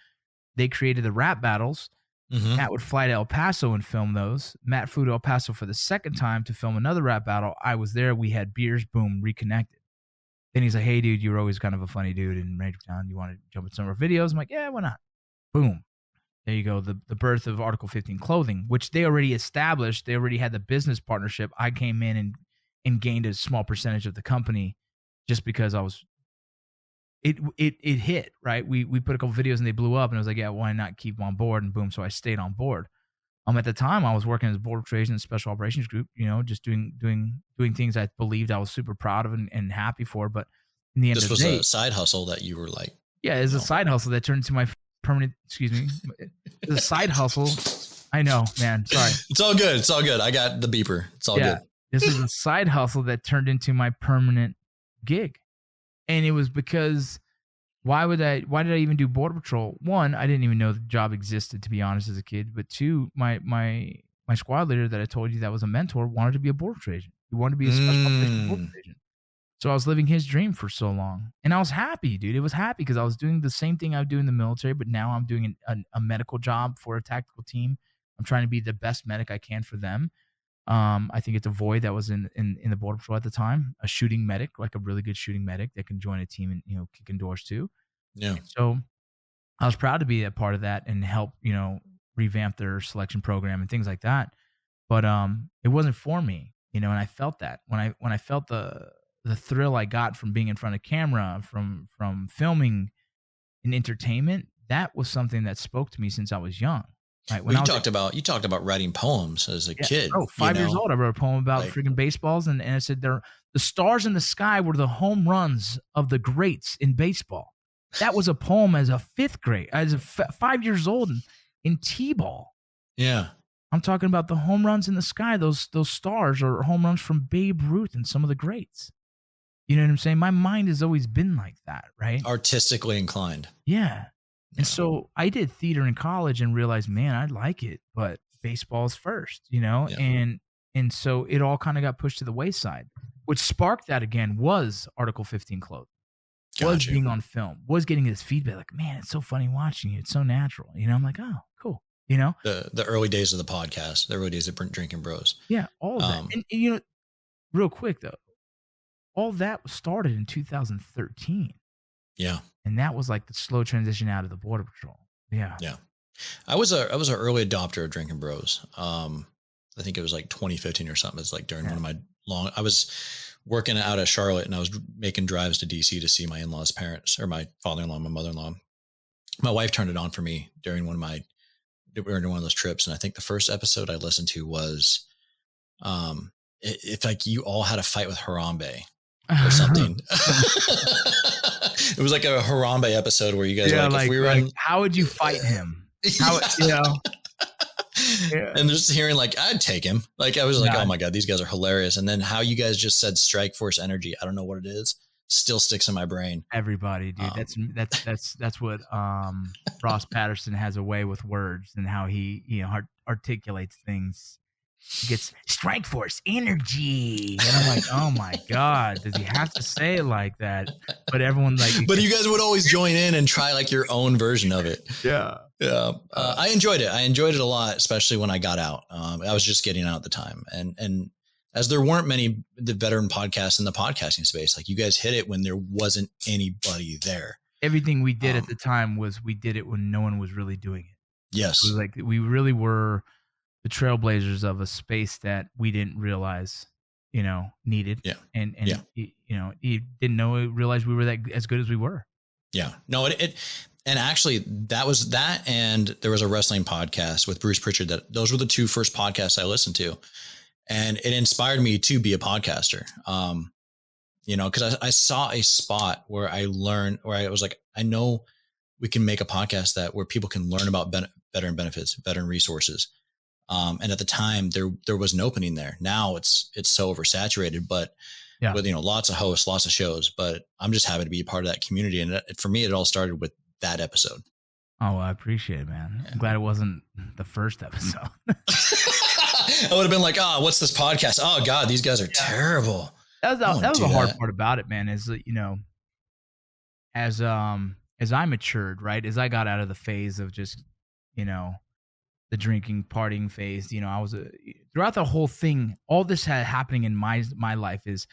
B: They created the rap battles.
A: Hmm.
B: Matt would fly to El Paso and film those. Matt flew to El Paso for the second time to film another rap battle. I was there. We had beers. Boom, reconnected. Then he's like, "Hey, dude, you were always kind of a funny dude in Rangertown. You want to jump in some of our videos?" I'm like, "Yeah, why not?" Boom. There you go. The birth of Article 15 Clothing, which they already established. They already had the business partnership. I came in and gained a small percentage of the company just because I was it hit, right? We put a couple videos and they blew up, and I was like, yeah, why not keep them on board? And boom, so I stayed on board. At the time I was working as Border Trade and Special Operations Group, just doing things I believed I was super proud of and happy for. But in the end
A: This
B: of the
A: was a
B: day,
A: side hustle that you were like,
B: yeah, it's
A: you
B: a
A: know,
B: side hustle that turned into my permanent. Excuse me, it's a side hustle. I know, man. Sorry.
A: it's all good. It's all good. I got the beeper. It's all
B: Yeah,
A: good.
B: this is a side hustle that turned into my permanent gig, and it was because why did I even do Border Patrol? One, I didn't even know the job existed, to be honest, as a kid. But two, my squad leader that I told you that was a mentor wanted to be a border agent. He wanted to be a special operations border
A: Mm,
B: agent. So I was living his dream for so long, and I was happy, dude. It was happy because I was doing the same thing I would do in the military, but now I'm doing a medical job for a tactical team. I'm trying to be the best medic I can for them. I think it's a void that was in the border patrol at the time, a shooting medic, like a really good shooting medic that can join a team and kicking doors too.
A: yeah.
B: And so I was proud to be a part of that and help revamp their selection program and things like that. But it wasn't for me, and I felt that when I felt the thrill I got from being in front of camera, from filming and entertainment, that was something that spoke to me since I was young. Right
A: Well,
B: when I was
A: you talked about writing poems as a
B: yeah,
A: kid,
B: bro, 5 years old, I wrote a poem about
A: like
B: freaking baseballs, and I said the stars in the sky were the home runs of the greats in baseball. That was a poem as a fifth grade, as a 5 years old in t-ball.
A: yeah.
B: I'm talking about the home runs in the sky. Those stars are home runs from Babe Ruth and some of the greats. You know what I'm saying? My mind has always been like that, right?
A: Artistically inclined.
B: Yeah. And
A: Yeah.
B: so I did theater in college and realized, man, I like it, but baseball's first,
A: Yeah.
B: and so it all kind of got pushed to the wayside. What sparked that again was Article 15 clothing, was
A: Got you.
B: being on film, was getting this feedback like, man, it's so funny watching you. It's so natural. I'm like, oh, cool.
A: The early days of the podcast, the early days of Drinking Bros.
B: Yeah, all of that.
A: Um,
B: And real quick though, all that started in 2013.
A: yeah.
B: And that was like the slow transition out of the Border Patrol. Yeah.
A: Yeah. I was an early adopter of Drinking Bros. I think it was like 2015 or something. It's like during one of my I was working out of Charlotte and I was making drives to DC to see my in-laws' parents, or my father-in-law, and my mother-in-law. My wife turned it on for me during one of those trips. And I think the first episode I listened to was, if like you all had a fight with Harambe or something. It was like a Harambe episode where you guys were like, if we were in,
B: how would you fight him? How, Yeah.
A: And just hearing like, I'd take him. Like, I was like,
B: Yeah.
A: oh my God, these guys are hilarious. And then how you guys just said Strike Force Energy, I don't know what it is, still sticks in my brain.
B: Everybody, dude. That's what Ross Patterson has a way with words and how he articulates things. He gets Strike Force Energy, and I'm like, oh my God, does he have to say it like that? But everyone like,
A: But you guys would always join in and try like your own version of it.
B: yeah.
A: Yeah. I enjoyed it. I enjoyed it a lot, especially when I got out. I was just getting out at the time. And as there weren't many the veteran podcasts in the podcasting space, like you guys hit it when there wasn't anybody there.
B: Everything we did at the time we did it when no one was really doing it.
A: Yes.
B: It was like we really were the trailblazers of a space that we didn't realize, needed.
A: Yeah.
B: And
A: yeah.
B: You didn't realize we were that as good as we were.
A: Yeah. No, and actually that was that. And there was a wrestling podcast with Bruce Pritchard those were the two first podcasts I listened to. And it inspired me to be a podcaster. Cause I saw a spot where I learned, where I was like, I know we can make a podcast where people can learn about veteran benefits, veteran resources. And at the time there was an opening there. Now it's so oversaturated, but with, lots of hosts, lots of shows, but I'm just happy to be a part of that community. And for me, it all started with that episode.
B: Oh, I appreciate it, man. Yeah. I'm glad it wasn't the first episode.
A: I would have been like, oh, what's this podcast? Oh God, these guys are terrible.
B: That was the hard part about it, man, is, as I matured, right, as I got out of the phase of just, the drinking, partying phase, I was throughout the whole thing, all this had happening in my life is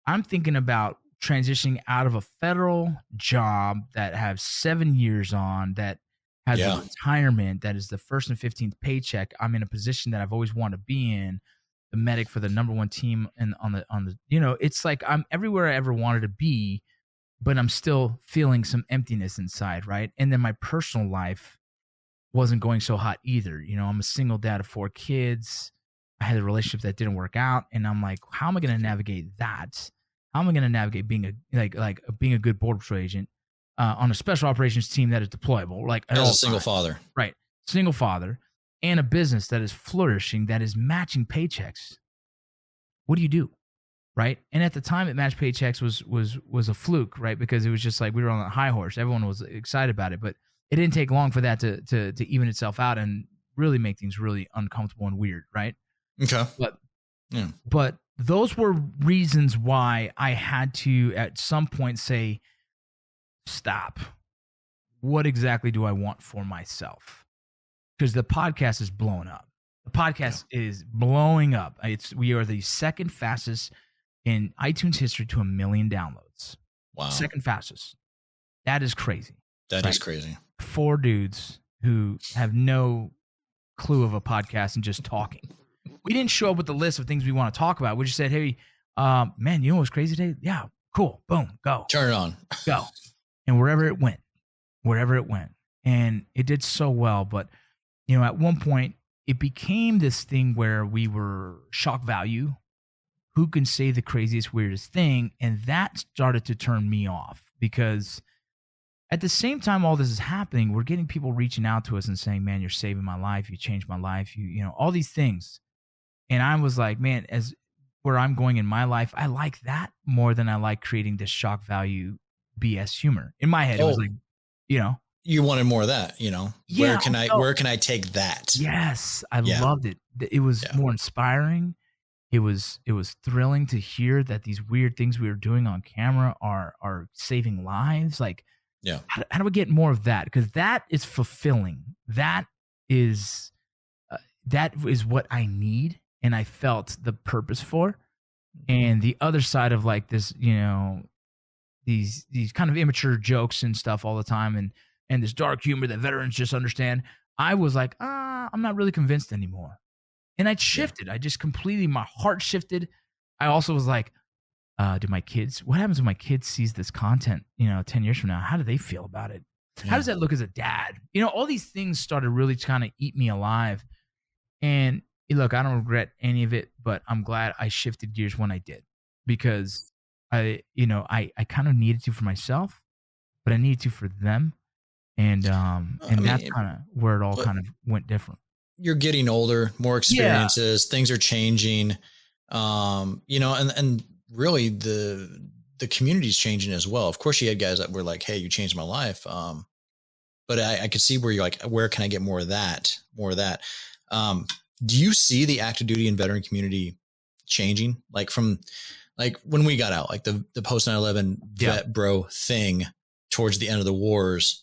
B: I'm thinking about transitioning out of a federal job that has 7 years on, that has a retirement, that is the first and 15th paycheck. I'm in a position that I've always wanted to be in, the medic for the number one team, and on the it's like I'm everywhere I ever wanted to be, but I'm still feeling some emptiness inside, right? And then my personal life wasn't going so hot either. I'm a single dad of 4 kids. I had a relationship that didn't work out, and I'm like, how am I going to navigate that? How am I going to navigate being being a good Border Patrol agent on a special operations team that is deployable, like
A: as a single father,
B: right? Single father, and a business that is flourishing, that is matching paychecks. What do you do, right? And at the time, it matched paychecks was a fluke, right? Because it was just like we were on a high horse. Everyone was excited about it, but it didn't take long for that to even itself out and really make things really uncomfortable and weird, right?
A: Okay.
B: But those were reasons why I had to at some point say, stop. What exactly do I want for myself? Because the podcast is blowing up. The podcast is blowing up. We are the second fastest in iTunes history to 1 million downloads.
A: Wow.
B: Second fastest. That is crazy.
A: That is crazy.
B: 4 dudes who have no clue of a podcast and just talking. We didn't show up with the list of things we want to talk about. We just said, hey, man, you know what's crazy today? Yeah, cool. Boom, go.
A: Turn it on.
B: Go. And wherever it went. And it did so well. But, at one point, it became this thing where we were shock value. Who can say the craziest, weirdest thing? And that started to turn me off, because at the same time all this is happening, we're getting people reaching out to us and saying, man, you're saving my life. You changed my life. You all these things. And I was like, man, as where I'm going in my life, I like that more than I like creating this shock value BS humor. In my head, it was like,
A: you wanted more of that, you know,
B: Yeah,
A: where can I take that?
B: yes, I
A: Yeah.
B: loved it. It was
A: Yeah.
B: more inspiring. It was thrilling to hear that these weird things we were doing on camera are saving lives. Like,
A: Yeah.
B: how do we get more of that? Because that is fulfilling. Is that is what I need, and I felt the purpose for. And the other side of like this, these kind of immature jokes and stuff all the time, and this dark humor that veterans just understand. I was like, I'm not really convinced anymore. And I
A: Yeah.
B: shifted. I just completely, my heart shifted. I also was like, do my kids, what happens when my kid sees this content, 10 years from now? How do they feel about it? How
A: Yeah.
B: does that look as a dad? All these things started really to kind of eat me alive. And look, I don't regret any of it, but I'm glad I shifted gears when I did, because I kind of needed to for myself, but I needed to for them. And
A: I
B: that's
A: mean,
B: kind of where it all
A: but
B: kind of went different.
A: you're getting older, more
B: Yeah.
A: experiences, things are changing. And really the community's changing as well. Of course you had guys that were like, hey, you changed my life. But I could see where you're like, where can I get more of that? More of that. Do you see the active duty and veteran community changing? Like from like when we got out, like the post 9/11
B: Yeah.
A: vet bro thing towards the end of the wars.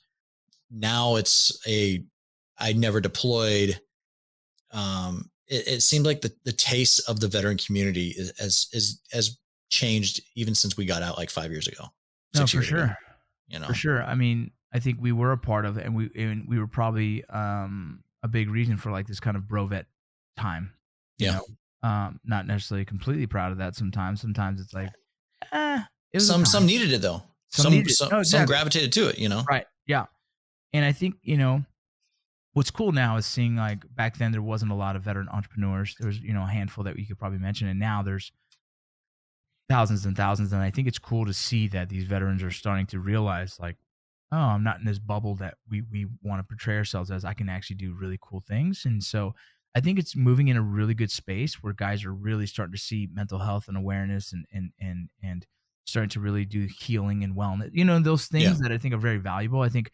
A: Now I never deployed. It seemed like the taste of the veteran community has changed even since we got out like 5 years ago,
B: No,
A: 6
B: for
A: years ago.
B: sure.
A: You know,
B: For sure. I mean, I think we were a part of it, and we were probably a big reason for like this kind of brovet time. You
A: yeah.
B: know, not necessarily completely proud of that. Sometimes it's like, it was a
A: Some
B: time.
A: needed it though.
B: Some needed it. No,
A: Some
B: exactly.
A: gravitated to it. You know.
B: Right. Yeah. And I think what's cool now is seeing like back then there wasn't a lot of veteran entrepreneurs. There was a handful that you could probably mention, and now there's thousands and thousands. And I think it's cool to see that these veterans are starting to realize like, oh, I'm not in this bubble that we want to portray ourselves as. I can actually do really cool things. And so I think it's moving in a really good space where guys are really starting to see mental health and awareness and starting to really do healing and wellness. Those
A: Yeah.
B: things that I think are very valuable. I think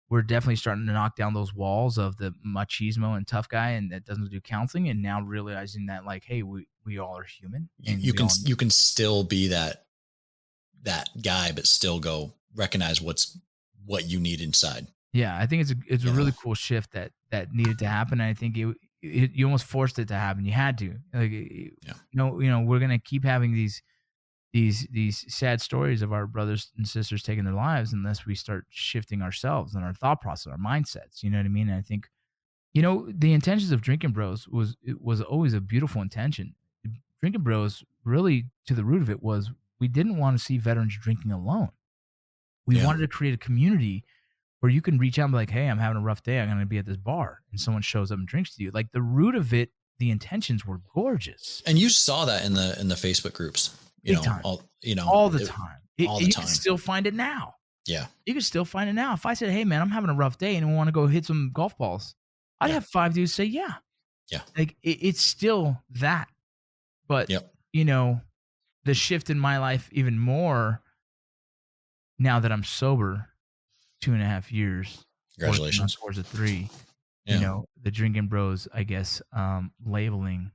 B: we're definitely starting to knock down those walls of the machismo and tough guy and that doesn't do counseling, and now realizing that like, hey, we all are human, and
A: You can still be that guy, but still go recognize what you need inside.
B: Yeah, I think it's a
A: You know?
B: really cool shift that needed to happen. And I think you almost forced it to happen. You had to. Like, we're gonna keep having these sad stories of our brothers and sisters taking their lives unless we start shifting ourselves and our thought process, our mindsets. You know what I mean? And I think the intentions of Drinking Bros was always a beautiful intention. Drinking Bros, really, to the root of it, was we didn't want to see veterans drinking alone. We
A: Yeah.
B: wanted to create a community where you can reach out and be like, hey, I'm having a rough day. I'm going to be at this bar. And someone shows up and drinks to you. Like, the root of it, the intentions were gorgeous.
A: And you saw that in the Facebook groups,
B: Big time.
A: all
B: the time.
A: all the
B: You
A: time.
B: can still find it now.
A: Yeah.
B: You can still find it now. If I said, hey, man, I'm having a rough day and I want to go hit some golf balls, I'd
A: Yeah.
B: have 5 dudes say, yeah.
A: Yeah.
B: Like, it's still that. But,
A: Yep.
B: the shift in my life even more now that I'm sober, 2.5 years.
A: Congratulations.
B: Towards a 3.
A: Yeah.
B: The Drinking Bros, I guess, labeling,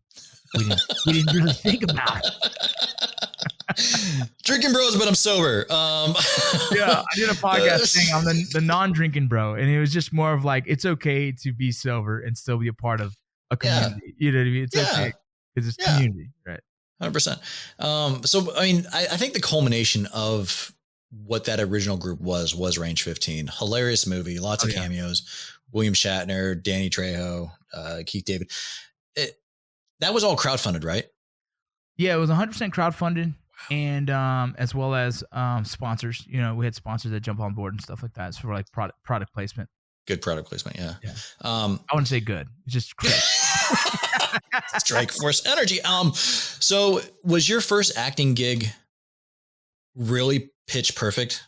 B: we didn't really think about it.
A: Drinking Bros, but I'm sober.
B: Yeah, I did a podcast thing on the non-drinking bro, and it was just more of like, it's okay to be sober and still be a part of a community. You know what I mean? It's okay because it's community, right?
A: 100%. So I mean, I think the culmination of what that original group was Range 15. Hilarious movie, lots of cameos. William Shatner, Danny Trejo, Keith David. That was all crowdfunded, right?
B: Yeah, it was 100% crowdfunded, and as well as sponsors. We had sponsors that jump on board and stuff like that. So for like product placement.
A: Good product placement, yeah.
B: I wouldn't say good. It's just great.
A: Strike Force Energy. So was your first acting gig really pitch perfect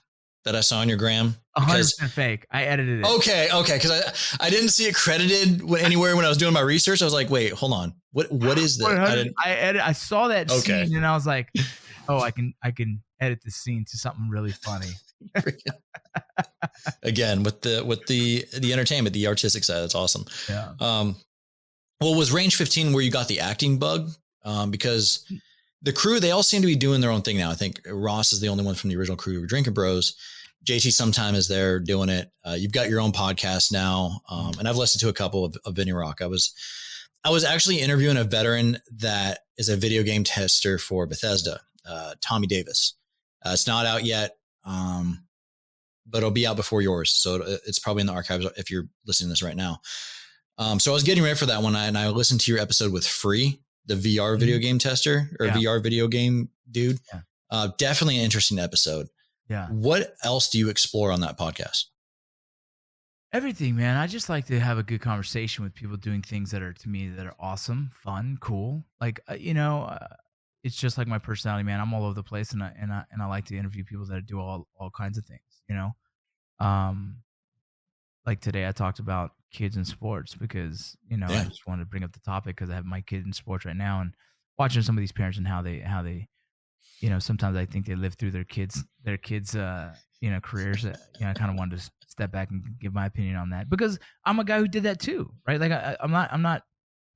A: that I saw on your gram?
B: 100% fake. I edited it.
A: Okay. Because I didn't see it credited anywhere when I was doing my research. I was like, wait, hold on. What is this?
B: I saw that scene and I was like, oh, I can edit this scene to something really funny.
A: Again, with the entertainment, the artistic side, that's awesome.
B: Yeah.
A: Well, was Range 15 where you got the acting bug? Because the crew, they all seem to be doing their own thing now. I think Ross is the only one from the original crew of Drinking Bros. JT sometime is there doing it. You've got your own podcast now, and I've listened to a couple of Vinny Rock. I was actually interviewing a veteran that is a video game tester for Bethesda, Tommy Davis. It's not out yet, but it'll be out before yours, so it's probably in the archives if you're listening to this right now. So I was getting ready for that one, and I listened to your episode with Free, the VR video game tester or VR video game dude. Yeah. Definitely an interesting episode.
B: Yeah.
A: What else do you explore on that podcast?
B: Everything, man. I just like to have a good conversation with people doing things that are, to me, that are awesome, fun, cool. Like, it's just like my personality, man. I'm all over the place, and I like to interview people that do all kinds of things, Like today I talked about kids in sports because, I just wanted to bring up the topic because I have my kid in sports right now, and watching some of these parents and how they sometimes I think they live through their kids' careers. I kind of wanted to step back and give my opinion on that because I'm a guy who did that too, right? Like I'm not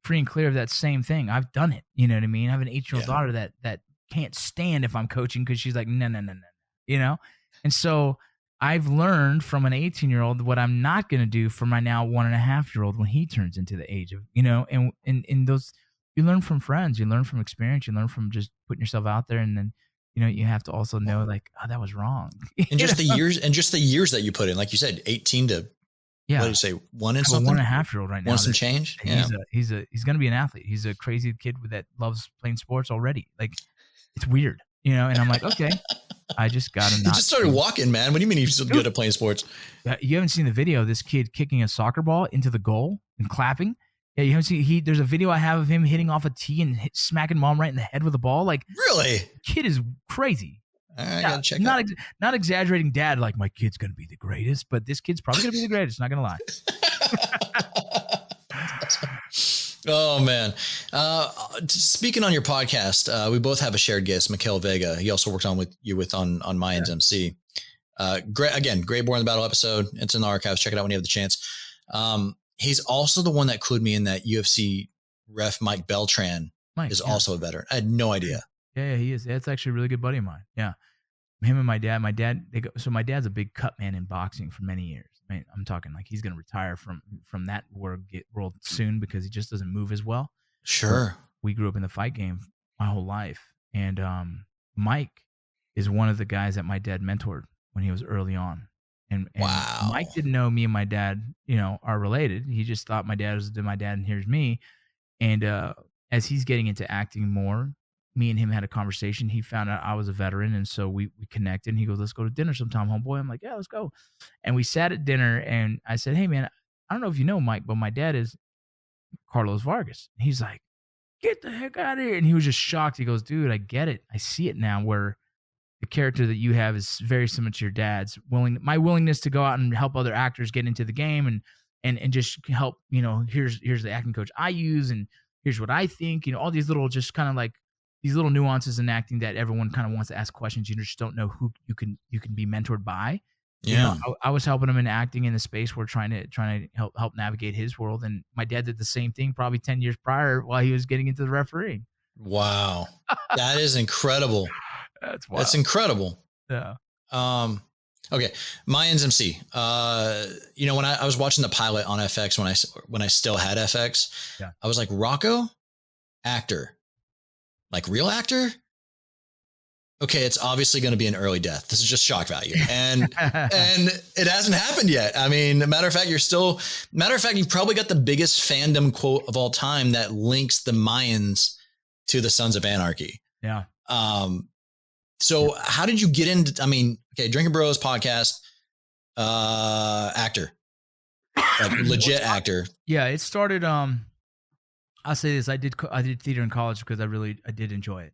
B: free and clear of that same thing. I've done it. You know what I mean? I have an 8-year-old daughter that can't stand if I'm coaching because she's like, no. And so I've learned from an 18-year-old what I'm not going to do for my now 1.5-year-old when he turns into the age of, and in those, you learn from friends, you learn from experience, you learn from just putting yourself out there. And then, you have to also know like, oh, that was wrong.
A: And just the years that you put in, like you said, 18 to, what did you say? One and something?
B: 1.5-year-old right now.
A: Want some change? Yeah.
B: He's going to be an athlete. He's a crazy kid that loves playing sports already. Like it's weird, and I'm like, okay, I just got to
A: He just started walking, man. What do you mean he's so good at playing sports?
B: You haven't seen the video of this kid kicking a soccer ball into the goal and clapping? Yeah, you haven't seen there's a video I have of him hitting off a tee and smacking mom right in the head with a ball. Like,
A: really?
B: The kid is crazy.
A: I gotta check
B: not exaggerating, Dad. Like, my kid's gonna be the greatest, but this kid's probably gonna be the greatest. Not gonna lie.
A: Oh man! Speaking on your podcast, we both have a shared guest, Mikhail Vega. He also worked on Mayans MC. Great Born in the Battle episode. It's in the archives. Check it out when you have the chance. He's also the one that clued me in that UFC ref Mike Beltran is also a veteran. I had no idea.
B: Yeah, he is. That's actually a really good buddy of mine. Yeah. Him and my dad, my dad's a big cut man in boxing for many years. I mean, I'm talking like he's going to retire from that world soon because he just doesn't move as well.
A: Sure.
B: But we grew up in the fight game my whole life. And Mike is one of the guys that my dad mentored when he was early on. And
A: wow.
B: Mike didn't know me and my dad, are related. He just thought my dad was my dad and here's me. And as he's getting into acting more, me and him had a conversation. He found out I was a veteran, and so we connected. And he goes, "Let's go to dinner sometime, homeboy." I'm like, "Yeah, let's go." And we sat at dinner, and I said, "Hey, man, I don't know if you know Mike, but my dad is Carlos Vargas." And he's like, "Get the heck out of here!" And he was just shocked. He goes, "Dude, I get it. I see it now. Where the character that you have is very similar to your dad's. My willingness to go out and help other actors get into the game, and just help. Here's the acting coach I use, and here's what I think. All these little just kind of like." These little nuances in acting that everyone kind of wants to ask questions. You just don't know who you can be mentored by.
A: Yeah.
B: I was helping him in acting in the space where trying to help navigate his world. And my dad did the same thing probably 10 years prior while he was getting into the refereeing.
A: Wow. That is incredible.
B: That's wild.
A: That's incredible.
B: Yeah.
A: Okay. Mayans MC. When I was watching the pilot on FX, when I still had FX, I was like, Rocco, actor. Like real actor? Okay, it's obviously going to be an early death. This is just shock value. And it hasn't happened yet. I mean, matter of fact, you've probably got the biggest fandom quote of all time that links the Mayans to the Sons of Anarchy.
B: Yeah.
A: So how did you get into, Drinking Bros podcast, actor, like legit actor.
B: Yeah, it started, I'll say this: I did theater in college because I did enjoy it.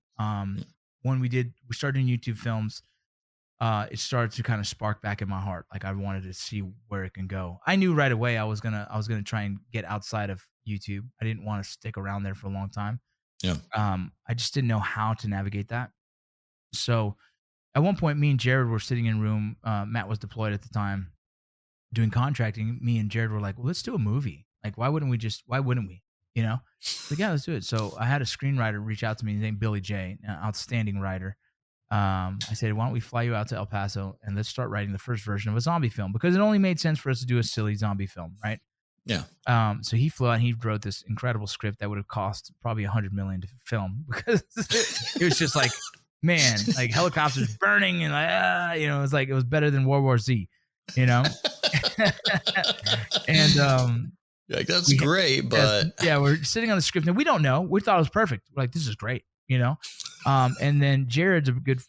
B: When we started doing YouTube films, it started to kind of spark back in my heart. Like I wanted to see where it can go. I knew right away I was gonna try and get outside of YouTube. I didn't want to stick around there for a long time.
A: Yeah.
B: I just didn't know how to navigate that. So at one point, me and Jared were sitting in a room. Matt was deployed at the time doing contracting. Me and Jared were like, well, let's do a movie. Like, why wouldn't we? You know, like, yeah, let's do it. So I had a screenwriter reach out to me named Billy J, an outstanding writer. I said, why don't we fly you out to El Paso and let's start writing the first version of a zombie film, because it only made sense for us to do a silly zombie film, right?
A: Yeah.
B: So he flew out and he wrote this incredible script that would have cost probably $100 million to film, because it was just like, man, like helicopters burning and like, you know, it was better than World War Z, you know? And
A: like, that's great, but
B: yeah, we're sitting on the script and we don't know. We thought it was perfect. We're like, this is great, you know? And then Jared's a good,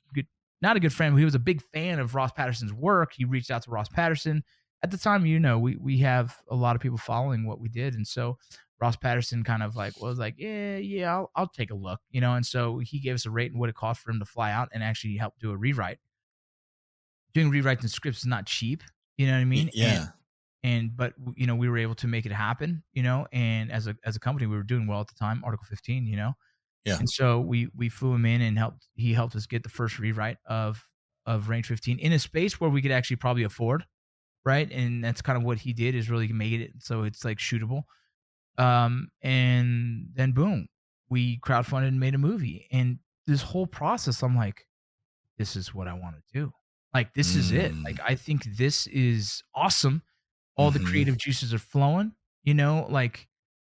B: not a good friend, but he was a big fan of Ross Patterson's work. He reached out to Ross Patterson. At the time, you know, we have a lot of people following what we did. And so Ross Patterson kind of like was like, yeah, I'll take a look, you know? And so he gave us a rate and what it cost for him to fly out and actually help do a rewrite. Doing rewrites and scripts is not cheap, you know what I mean?
A: Yeah.
B: But you know, we were able to make it happen, you know, and as a company, we were doing well at the time, Article 15, you know?
A: Yeah.
B: And so we flew him in and he helped us get the first rewrite of Range 15 in a space where we could actually probably afford, right? And that's kind of what he did, is really make it so it's like shootable. And then boom, we crowdfunded and made a movie. And this whole process, I'm like, this is what I want to do. Like, this is it. Like, I think this is awesome. All the creative juices are flowing, you know, like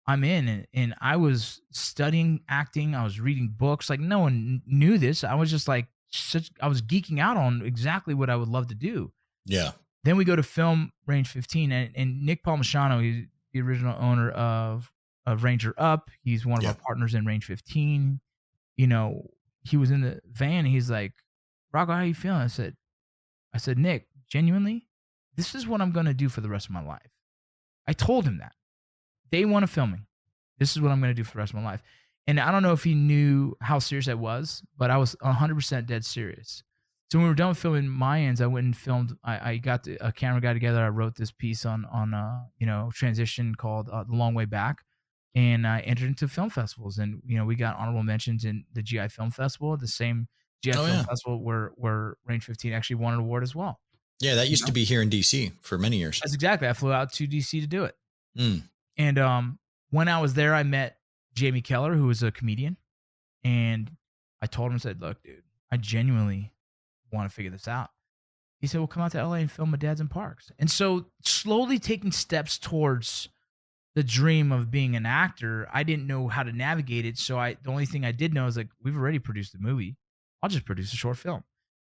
B: I'm in, and I was studying acting. I was reading books. Like, no one knew this. I was just like, I was geeking out on exactly what I would love to do.
A: Yeah.
B: Then we go to film Range 15, and Nick Palmisano, he's the original owner of Ranger Up. He's one of our partners in Range 15. You know, he was in the van and he's like, Rocco, how you feeling? I said, Nick, genuinely, this is what I'm going to do for the rest of my life. I told him that. Day one of filming, this is what I'm going to do for the rest of my life. And I don't know if he knew how serious I was, but I was 100% dead serious. So when we were done filming Mayans, I went and filmed. I got a camera guy together. I wrote this piece on you know, transition called The Long Way Back, and I entered into film festivals. And you know, we got honorable mentions in the GI Film Festival, the same GI Film Festival where Range 15 actually won an award as well.
A: Yeah, that used to be here in DC for many years.
B: That's exactly. I flew out to DC to do it. And when I was there, I met Jamie Keller, who was a comedian, and I told him, I said, look, dude, I genuinely want to figure this out. He said, well, come out to LA and film My Dad's in Parks. And so slowly taking steps towards the dream of being an actor, I didn't know how to navigate it. So the only thing I did know is, like, we've already produced a movie. I'll just produce a short film.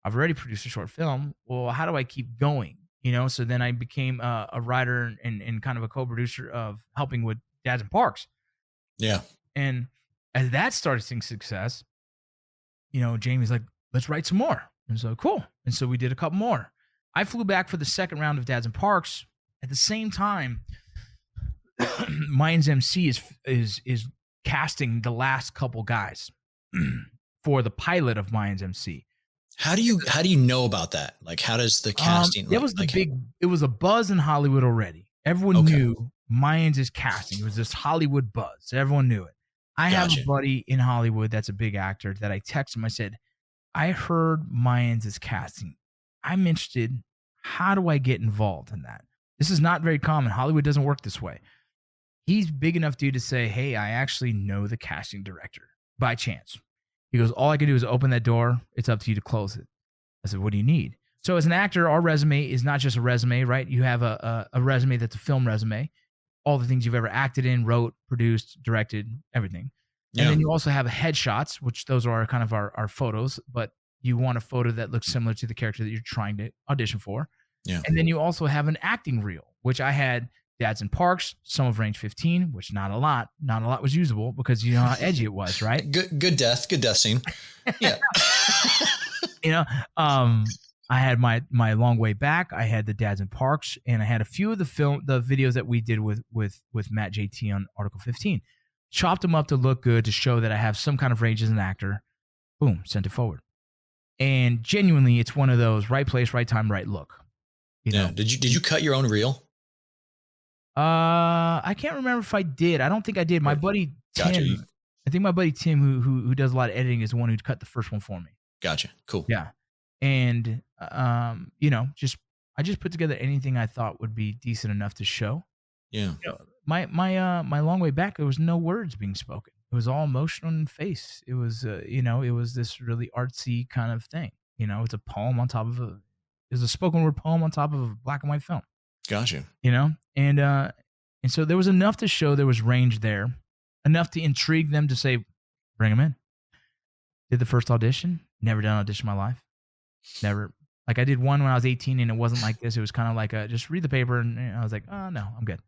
B: I've already produced a short film. Well, how do I keep going? You know, so then I became a writer and kind of a co-producer of helping with Dads in Parks.
A: Yeah.
B: And as that started seeing success, you know, Jamie's like, let's write some more. And so, cool. And so we did a couple more. I flew back for the second round of Dads in Parks. At the same time, Mayans MC is casting the last couple guys for the pilot of Mayans MC.
A: How do you know about that? Like, how does the casting?
B: It was it was a buzz in Hollywood already. Everyone knew Mayans is casting. It was this Hollywood buzz. Everyone knew it. I have a buddy in Hollywood that's a big actor that I texted him. I said, I heard Mayans is casting. I'm interested. How do I get involved in that? This is not very common. Hollywood doesn't work this way. He's big enough dude to say, hey, I actually know the casting director by chance. He goes, all I can do is open that door. It's up to you to close it. I said, what do you need? So as an actor, our resume is not just a resume, right? You have a resume that's a film resume. All the things you've ever acted in, wrote, produced, directed, everything. And then you also have headshots, which those are kind of our photos, but you want a photo that looks similar to the character that you're trying to audition for.
A: Yeah.
B: And then you also have an acting reel, which I had Dads in Parks, some of Range 15, which not a lot was usable because you know how edgy it was, right?
A: Good death scene. Yeah.
B: You know, I had my Long Way Back. I had the Dads in Parks, and I had a few of the videos that we did with Matt JT on Article 15. Chopped them up to look good, to show that I have some kind of range as an actor. Boom, sent it forward. And genuinely, it's one of those right place, right time, right look. You know?
A: Did you cut your own reel?
B: I can't remember if I did. I don't think I did. My buddy Tim, I think my buddy Tim, who does a lot of editing, is the one who cut the first one for me.
A: Gotcha. Cool.
B: Yeah. And just I just put together anything I thought would be decent enough to show.
A: Yeah.
B: My long way back, there was no words being spoken. It was all emotion and face. It was it was this really artsy kind of thing. It's a poem on top of a spoken word poem on top of a black and white film.
A: Gotcha.
B: And so there was enough to show there was range there, enough to intrigue them to say, bring them in. Did the first audition, never done an audition in my life. Never. Like I did one when I was 18 and it wasn't like this. It was kind of like just read the paper and I was like, oh no, I'm good.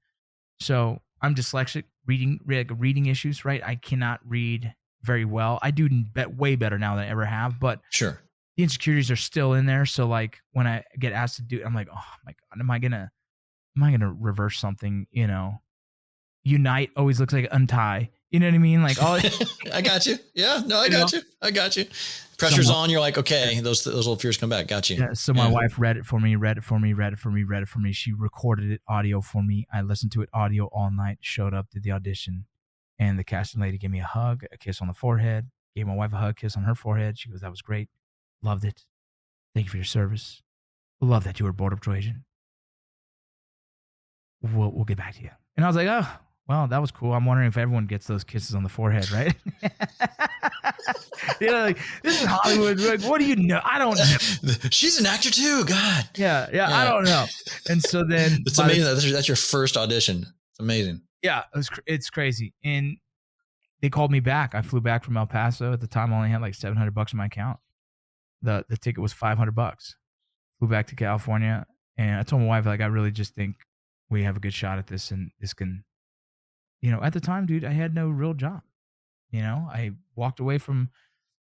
B: So I'm dyslexic, reading issues, right? I cannot read very well. I do way better now than I ever have, but
A: sure,
B: the insecurities are still in there. So like when I get asked to do it, I'm like, oh my God, am I gonna reverse something? Unite always looks like untie. You know what I mean? Like, oh,
A: I got you. Yeah, no, I got you. Pressure's on. You're like, okay, those little fears come back. Got you.
B: Yeah, so my wife read it for me. She recorded it audio for me. I listened to it audio all night, showed up, did the audition, and the casting lady gave me a hug, a kiss on the forehead, gave my wife a hug, kiss on her forehead. She goes, that was great. Loved it. Thank you for your service. Love that you were board up agent. We'll get back to you. And I was like, oh, well, that was cool. I'm wondering if everyone gets those kisses on the forehead, right? Like, this is Hollywood. Like, what do you know? I don't know.
A: She's an actor too. God.
B: Yeah. I don't know. And so then
A: it's amazing. That's your first audition. It's amazing.
B: Yeah, it's crazy. And they called me back. I flew back from El Paso. At the time, I only had like $700 in my account. The ticket was $500. Flew back to California, and I told my wife, like, I really just think we have a good shot at this, and this can, at the time, dude, I had no real job. I walked away from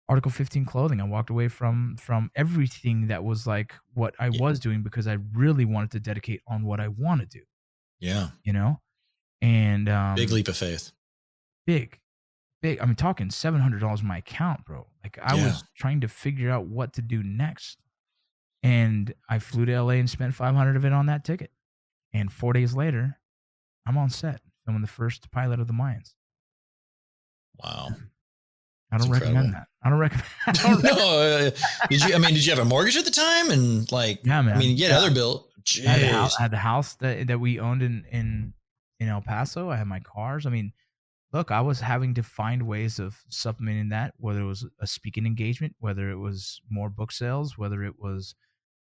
B: Article 15 clothing. I walked away from everything that was like what I was doing because I really wanted to dedicate on what I want to do.
A: Yeah.
B: And
A: big leap of faith.
B: Big. I mean, talking $700 in my account, bro. Like I was trying to figure out what to do next. And I flew to LA and spent $500 of it on that ticket. And 4 days later, I'm on set filming the first pilot of The Mayans.
A: Wow.
B: I don't recommend that. I don't recommend.
A: No. Did you have a mortgage at the time? And like,
B: yeah, man.
A: You had other bill.
B: I had the house that we owned in El Paso. I had my cars. Look, I was having to find ways of supplementing that, whether it was a speaking engagement, whether it was more book sales, whether it was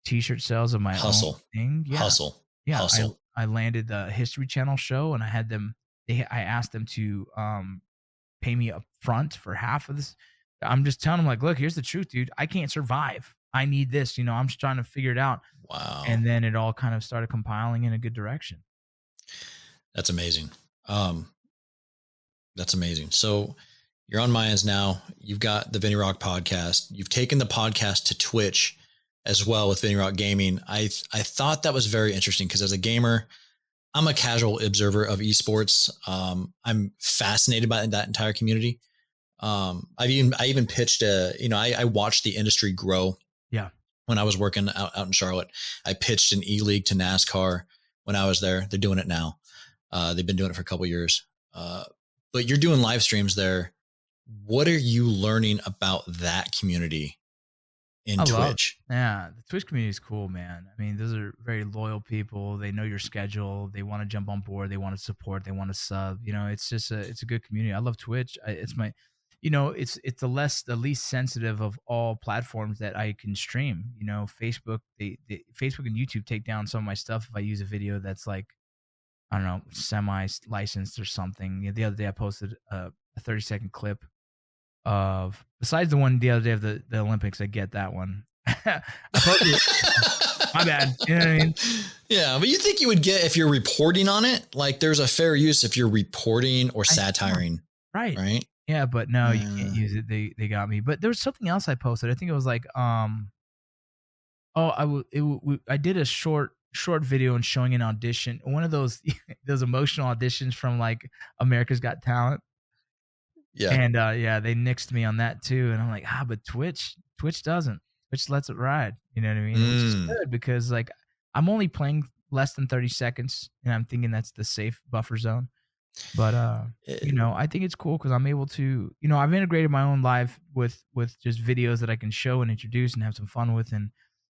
B: T-shirt sales of my own thing. Yeah.
A: Hustle.
B: Yeah.
A: Hustle.
B: I landed the History Channel show, and I had them. I asked them to pay me up front for half of this. I'm just telling them, like, look, here's the truth, dude. I can't survive. I need this. I'm just trying to figure it out.
A: Wow.
B: And then it all kind of started compiling in a good direction.
A: That's amazing. That's amazing. So you're on Mayans now. You've got the Vinny Rock podcast. You've taken the podcast to Twitch as well with Vinny Rock Gaming. I thought that was very interesting because as a gamer, I'm a casual observer of esports. I'm fascinated by that entire community. I even pitched I watched the industry grow.
B: Yeah.
A: When I was working out in Charlotte, I pitched an E-League to NASCAR when I was there. They're doing it now. They've been doing it for a couple of years. But you're doing live streams there. What are you learning about that community in Twitch?
B: Yeah, the Twitch community is cool, man. Those are very loyal people. They know your schedule. They want to jump on board. They want to support. They want to sub. It's just it's a good community. I love Twitch. It's my, it's the least sensitive of all platforms that I can stream. Facebook, Facebook and YouTube take down some of my stuff if I use a video that's like, I don't know, semi-licensed or something. The other day I posted a 30-second clip of, besides the one the other day of the Olympics, I get that one. I posted my bad. You know what I mean?
A: Yeah, but you think you would get, if you're reporting on it, like there's a fair use if you're reporting or satiring. Right?
B: Yeah, but no, you can't use it. They got me. But there was something else I posted. I think it was like, I did a short video and showing an audition, one of those emotional auditions from like America's Got Talent. Yeah. And they nixed me on that too. And I'm like, but Twitch doesn't. Twitch lets it ride. You know what I mean? Which is good because like I'm only playing less than 30 seconds and I'm thinking that's the safe buffer zone. But
A: It-
B: I think it's cool because I'm able to, I've integrated my own life with just videos that I can show and introduce and have some fun with, and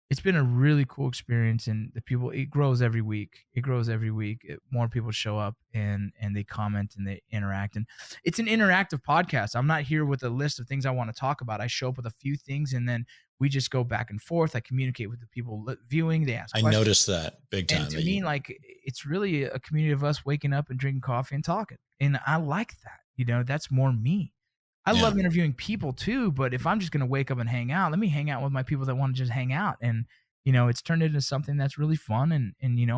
B: it's been a really cool experience. And the people, it grows every week. It grows every week. More people show up and they comment and they interact, and it's an interactive podcast. I'm not here with a list of things I want to talk about. I show up with a few things, and then we just go back and forth. I communicate with the people viewing. They ask
A: I
B: questions.
A: noticed that big time.
B: And to me, like, it's really a community of us waking up and drinking coffee and talking. And I like that. That's more me. I
A: Yeah.
B: love interviewing people too, but if I'm just going to wake up and hang out, let me hang out with my people that want to just hang out. And, it's turned into something that's really fun and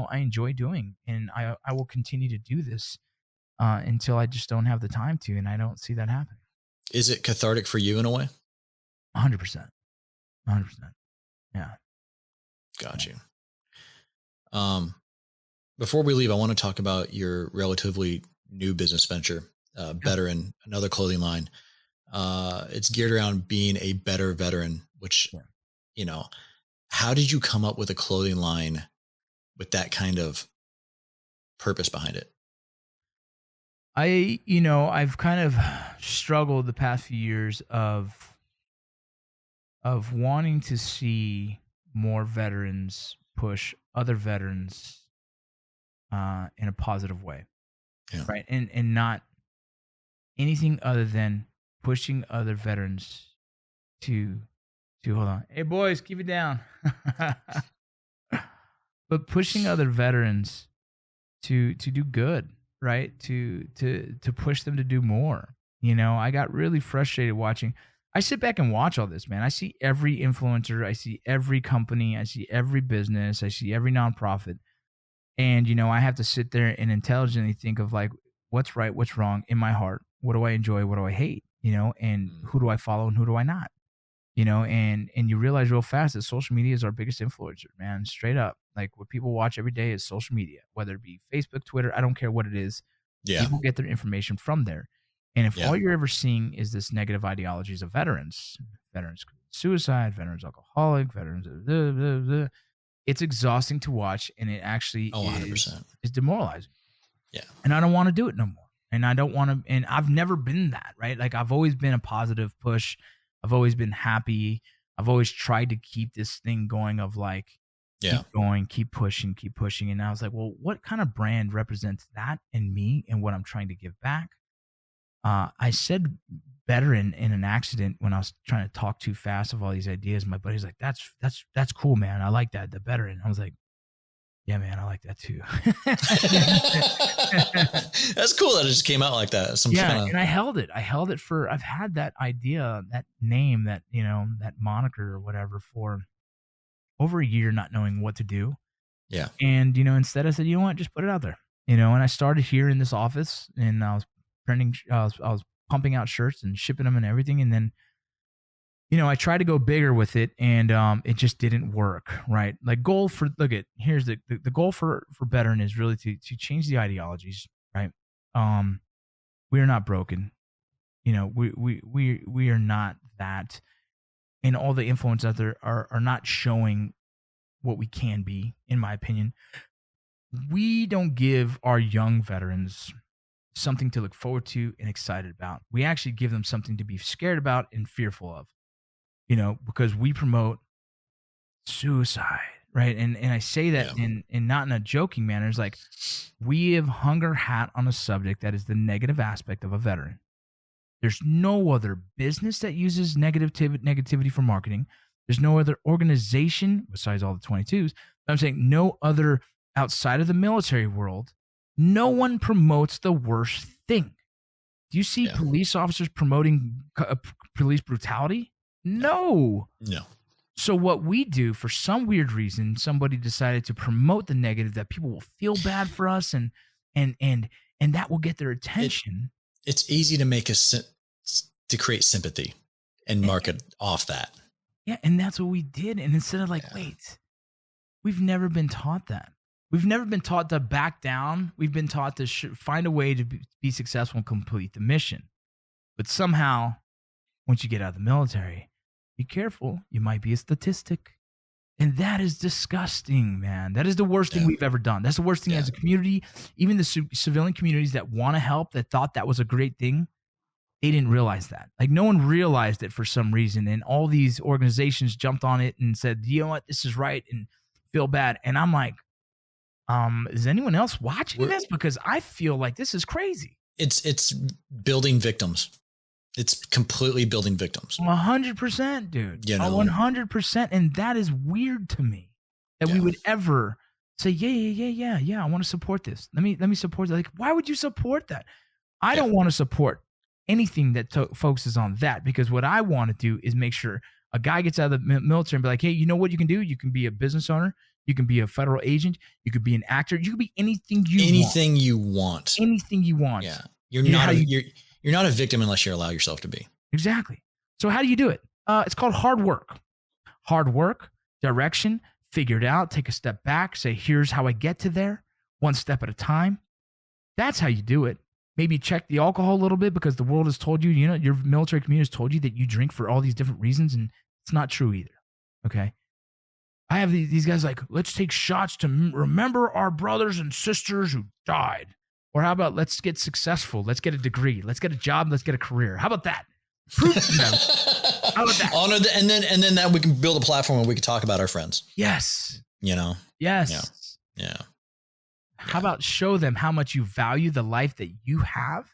B: I enjoy doing. And I will continue to do this until I just don't have the time to. And I don't see that happening.
A: Is it cathartic for you in a way?
B: 100%. 100%. Yeah.
A: Got you. Before we leave, I want to talk about your relatively new business venture, Veteran, another clothing line. It's geared around being a better veteran, which, how did you come up with a clothing line with that kind of purpose behind it?
B: I've kind of struggled the past few years of wanting to see more veterans push other veterans in a positive way,
A: Yeah.
B: right? And not anything other than pushing other veterans to hold on. Hey boys, keep it down. But pushing other veterans to do good, right? To push them to do more. I got really frustrated watching. I sit back and watch all this, man. I see every influencer, I see every company, I see every business, I see every nonprofit. And, I have to sit there and intelligently think of like, what's right, what's wrong in my heart? What do I enjoy? What do I hate? And who do I follow and who do I not? And you realize real fast that social media is our biggest influencer, man. Straight up. Like what people watch every day is social media, whether it be Facebook, Twitter, I don't care what it is.
A: Yeah.
B: People get their information from there. And if
A: Yeah.
B: all you're ever seeing is this negative ideologies of veterans suicide, veterans alcoholic, veterans, blah, blah, blah, it's exhausting to watch, and it actually
A: 100%.
B: is demoralizing.
A: Yeah.
B: And I don't want to do it no more. And I don't want to, and I've never been that, right? Like I've always been a positive push. I've always been happy. I've always tried to keep this thing going of like, keep going, keep pushing. And I was like, well, what kind of brand represents that and me and what I'm trying to give back? I said better in an accident when I was trying to talk too fast of all these ideas. My buddy's like, that's cool, man. I like that. The veteran. I was like, yeah, man, I like that too.
A: That's cool that it just came out like that.
B: And I held it. I've had that idea, that name, that, that moniker or whatever for over a year, not knowing what to do.
A: Yeah.
B: And, instead I said, you know what, just put it out there, and I started here in this office, and I was printing, I was pumping out shirts and shipping them and everything. And then, I tried to go bigger with it, and it just didn't work, right? Like here's the goal for Veteran is really to change the ideologies, right? We are not broken. We are not that, and all the influence out there are not showing what we can be, in my opinion. We don't give our young veterans something to look forward to and excited about. We actually give them something to be scared about and fearful of, because we promote suicide, right? And I say that in not in a joking manner. It's like we have hung our hat on a subject that is the negative aspect of a veteran. There's no other business that uses negativity for marketing. There's no other organization besides all the 22s. I'm saying no other outside of the military world. No one promotes the worst thing. Do you see police officers promoting police brutality? No. So what we do, for some weird reason, somebody decided to promote the negative, that people will feel bad for us, and that will get their attention.
A: It's easy to to create sympathy and market off that.
B: Yeah, and that's what we did. And instead of wait, we've never been taught that. We've never been taught to back down. We've been taught to find a way to be successful and complete the mission. But somehow, once you get out of the military, be careful. You might be a statistic. And that is disgusting, man. That is the worst thing we've ever done. That's the worst thing as a community. Even the civilian communities that want to help, that thought that was a great thing, they didn't realize that. Like, no one realized it for some reason. And all these organizations jumped on it and said, you know what, this is right, and feel bad. And I'm like, is anyone else watching this? Because I feel like this is crazy.
A: It's building victims. It's completely building victims.
B: 100%, dude.
A: You know?
B: 100%. And that is weird to me that we would ever say, yeah, I want to support this. Let me support that. Like, why would you support that? I don't want to support anything that focuses on that, because what I want to do is make sure a guy gets out of the military and be like, hey, you know what you can do? You can be a business owner. You can be a federal agent. You could be an actor. You could be anything you want. Anything you want.
A: Yeah. You're not a victim unless you allow yourself to be.
B: Exactly. So how do you do it? It's called hard work. Hard work, direction, figure it out, take a step back, say, here's how I get to there, one step at a time. That's how you do it. Maybe check the alcohol a little bit, because the world has told you, your military community has told you that you drink for all these different reasons, and it's not true either. Okay. I have these guys like, let's take shots to remember our brothers and sisters who died. Or how about, let's get successful. Let's get a degree. Let's get a job. Let's get a career. How about that? Proof to them. How about that?
A: Honor and then that we can build a platform where we can talk about our friends.
B: Yes.
A: Yes. Yeah.
B: How about show them how much you value the life that you have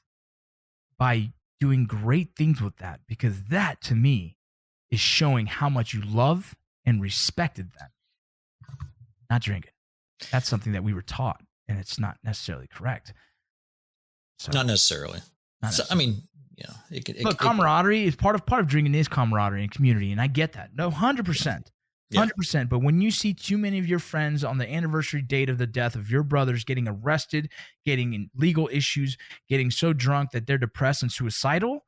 B: by doing great things with that? Because that, to me, is showing how much you love and respected them. Not drinking. That's something that we were taught, and it's not necessarily correct. So,
A: not necessarily. I mean,
B: look, camaraderie is part of drinking is camaraderie and community, and I get that. No, 100%. 100%. But when you see too many of your friends on the anniversary date of the death of your brothers getting arrested, getting in legal issues, getting so drunk that they're depressed and suicidal,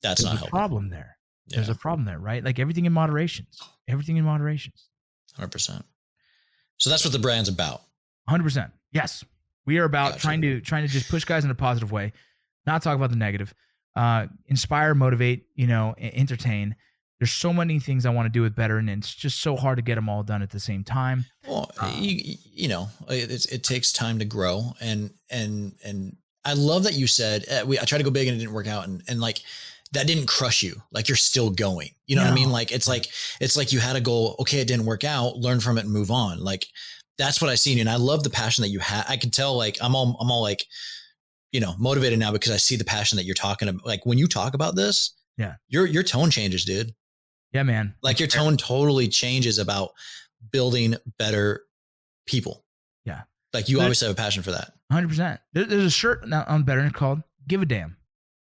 A: that's not helping.
B: Problem there. Yeah. There's a problem there, right? Like everything in moderation. 100%.
A: So that's what the brand's about.
B: 100%. Yes. We are about trying to just push guys in a positive way, not talk about the negative, inspire, motivate, entertain. There's so many things I want to do with Better, and it's just so hard to get them all done at the same time.
A: Well, it takes time to grow, and I love that you said I tried to go big and it didn't work out, and like that didn't crush you. Like you're still going. You know what I mean? Like it's like you had a goal. Okay, it didn't work out. Learn from it and move on. Like that's what I seen, and I love the passion that you had. I could tell. Like I'm all like, motivated now because I see the passion that you're talking about. Like when you talk about this, your tone changes, dude.
B: Yeah, man.
A: Like your tone totally changes about building better people.
B: Yeah.
A: Like you obviously have a passion for that.
B: 100%. There's a shirt now on Better called Give a Damn.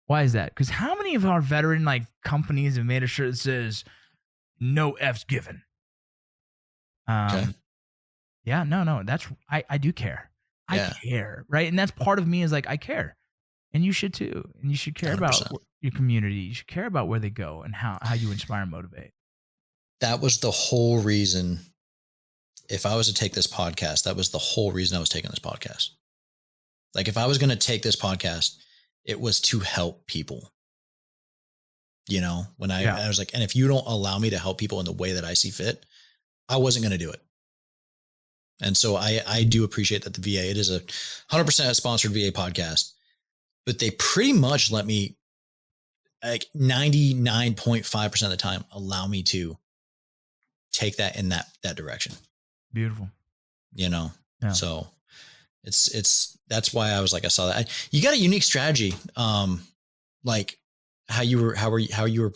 B: Why is that? Because how many of our veteran companies have made a shirt that says no F's given?
A: Okay.
B: Yeah, no. That's I do care. I care, right? And that's part of me is like I care. And you should too. And you should care 100%. About your community. You should care about where they go and how you inspire and motivate.
A: That was the whole reason. If I was to take this podcast, that was the whole reason I was taking this podcast. Like if I was going to take this podcast, it was to help people. When I was like, and if you don't allow me to help people in the way that I see fit, I wasn't going to do it. And so I do appreciate that the VA, it is a 100% sponsored VA podcast, but they pretty much let me, like 99.5% of the time, allow me to take that in that direction.
B: Beautiful.
A: Yeah. So that's why I was like, I saw that you got a unique strategy. Like how you were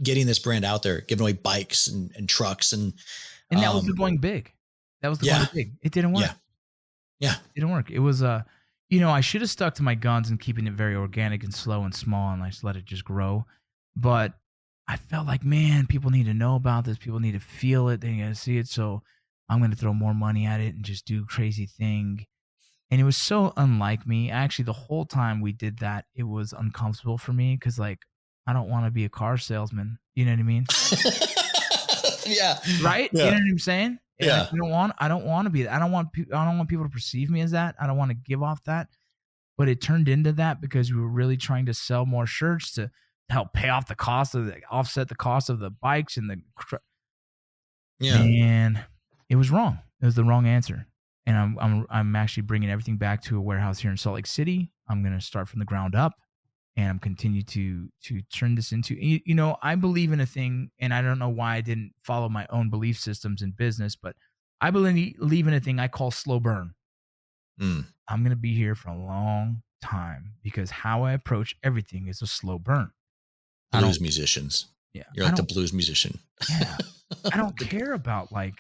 A: getting this brand out there, giving away bikes and trucks and
B: that was going big. That was going big. It didn't work.
A: Yeah.
B: It didn't work. It was, I should have stuck to my guns and keeping it very organic and slow and small and I just let it just grow. But I felt like, man, people need to know about this. People need to feel it. They need to see it. So I'm going to throw more money at it and just do a crazy thing. And it was so unlike me. Actually, the whole time we did that, it was uncomfortable for me because, I don't want to be a car salesman. You know what I mean?
A: Yeah.
B: Right?
A: Yeah.
B: You know what I'm saying?
A: Yeah.
B: I don't want to be that. I don't want people to perceive me as that. I don't want to give off that. But it turned into that because we were really trying to sell more shirts to help pay off the cost offset the cost of the bikes and
A: Yeah.
B: Man, it was wrong. It was the wrong answer. And I'm actually bringing everything back to a warehouse here in Salt Lake City. I'm going to start from the ground up, and I'm continue to turn this into, I believe in a thing, and I don't know why I didn't follow my own belief systems in business, but I believe in a thing I call slow burn.
A: Mm.
B: I'm going to be here for a long time because how I approach everything is a slow burn.
A: Blues musicians.
B: Yeah.
A: You're like the blues musician.
B: Yeah. I don't care about like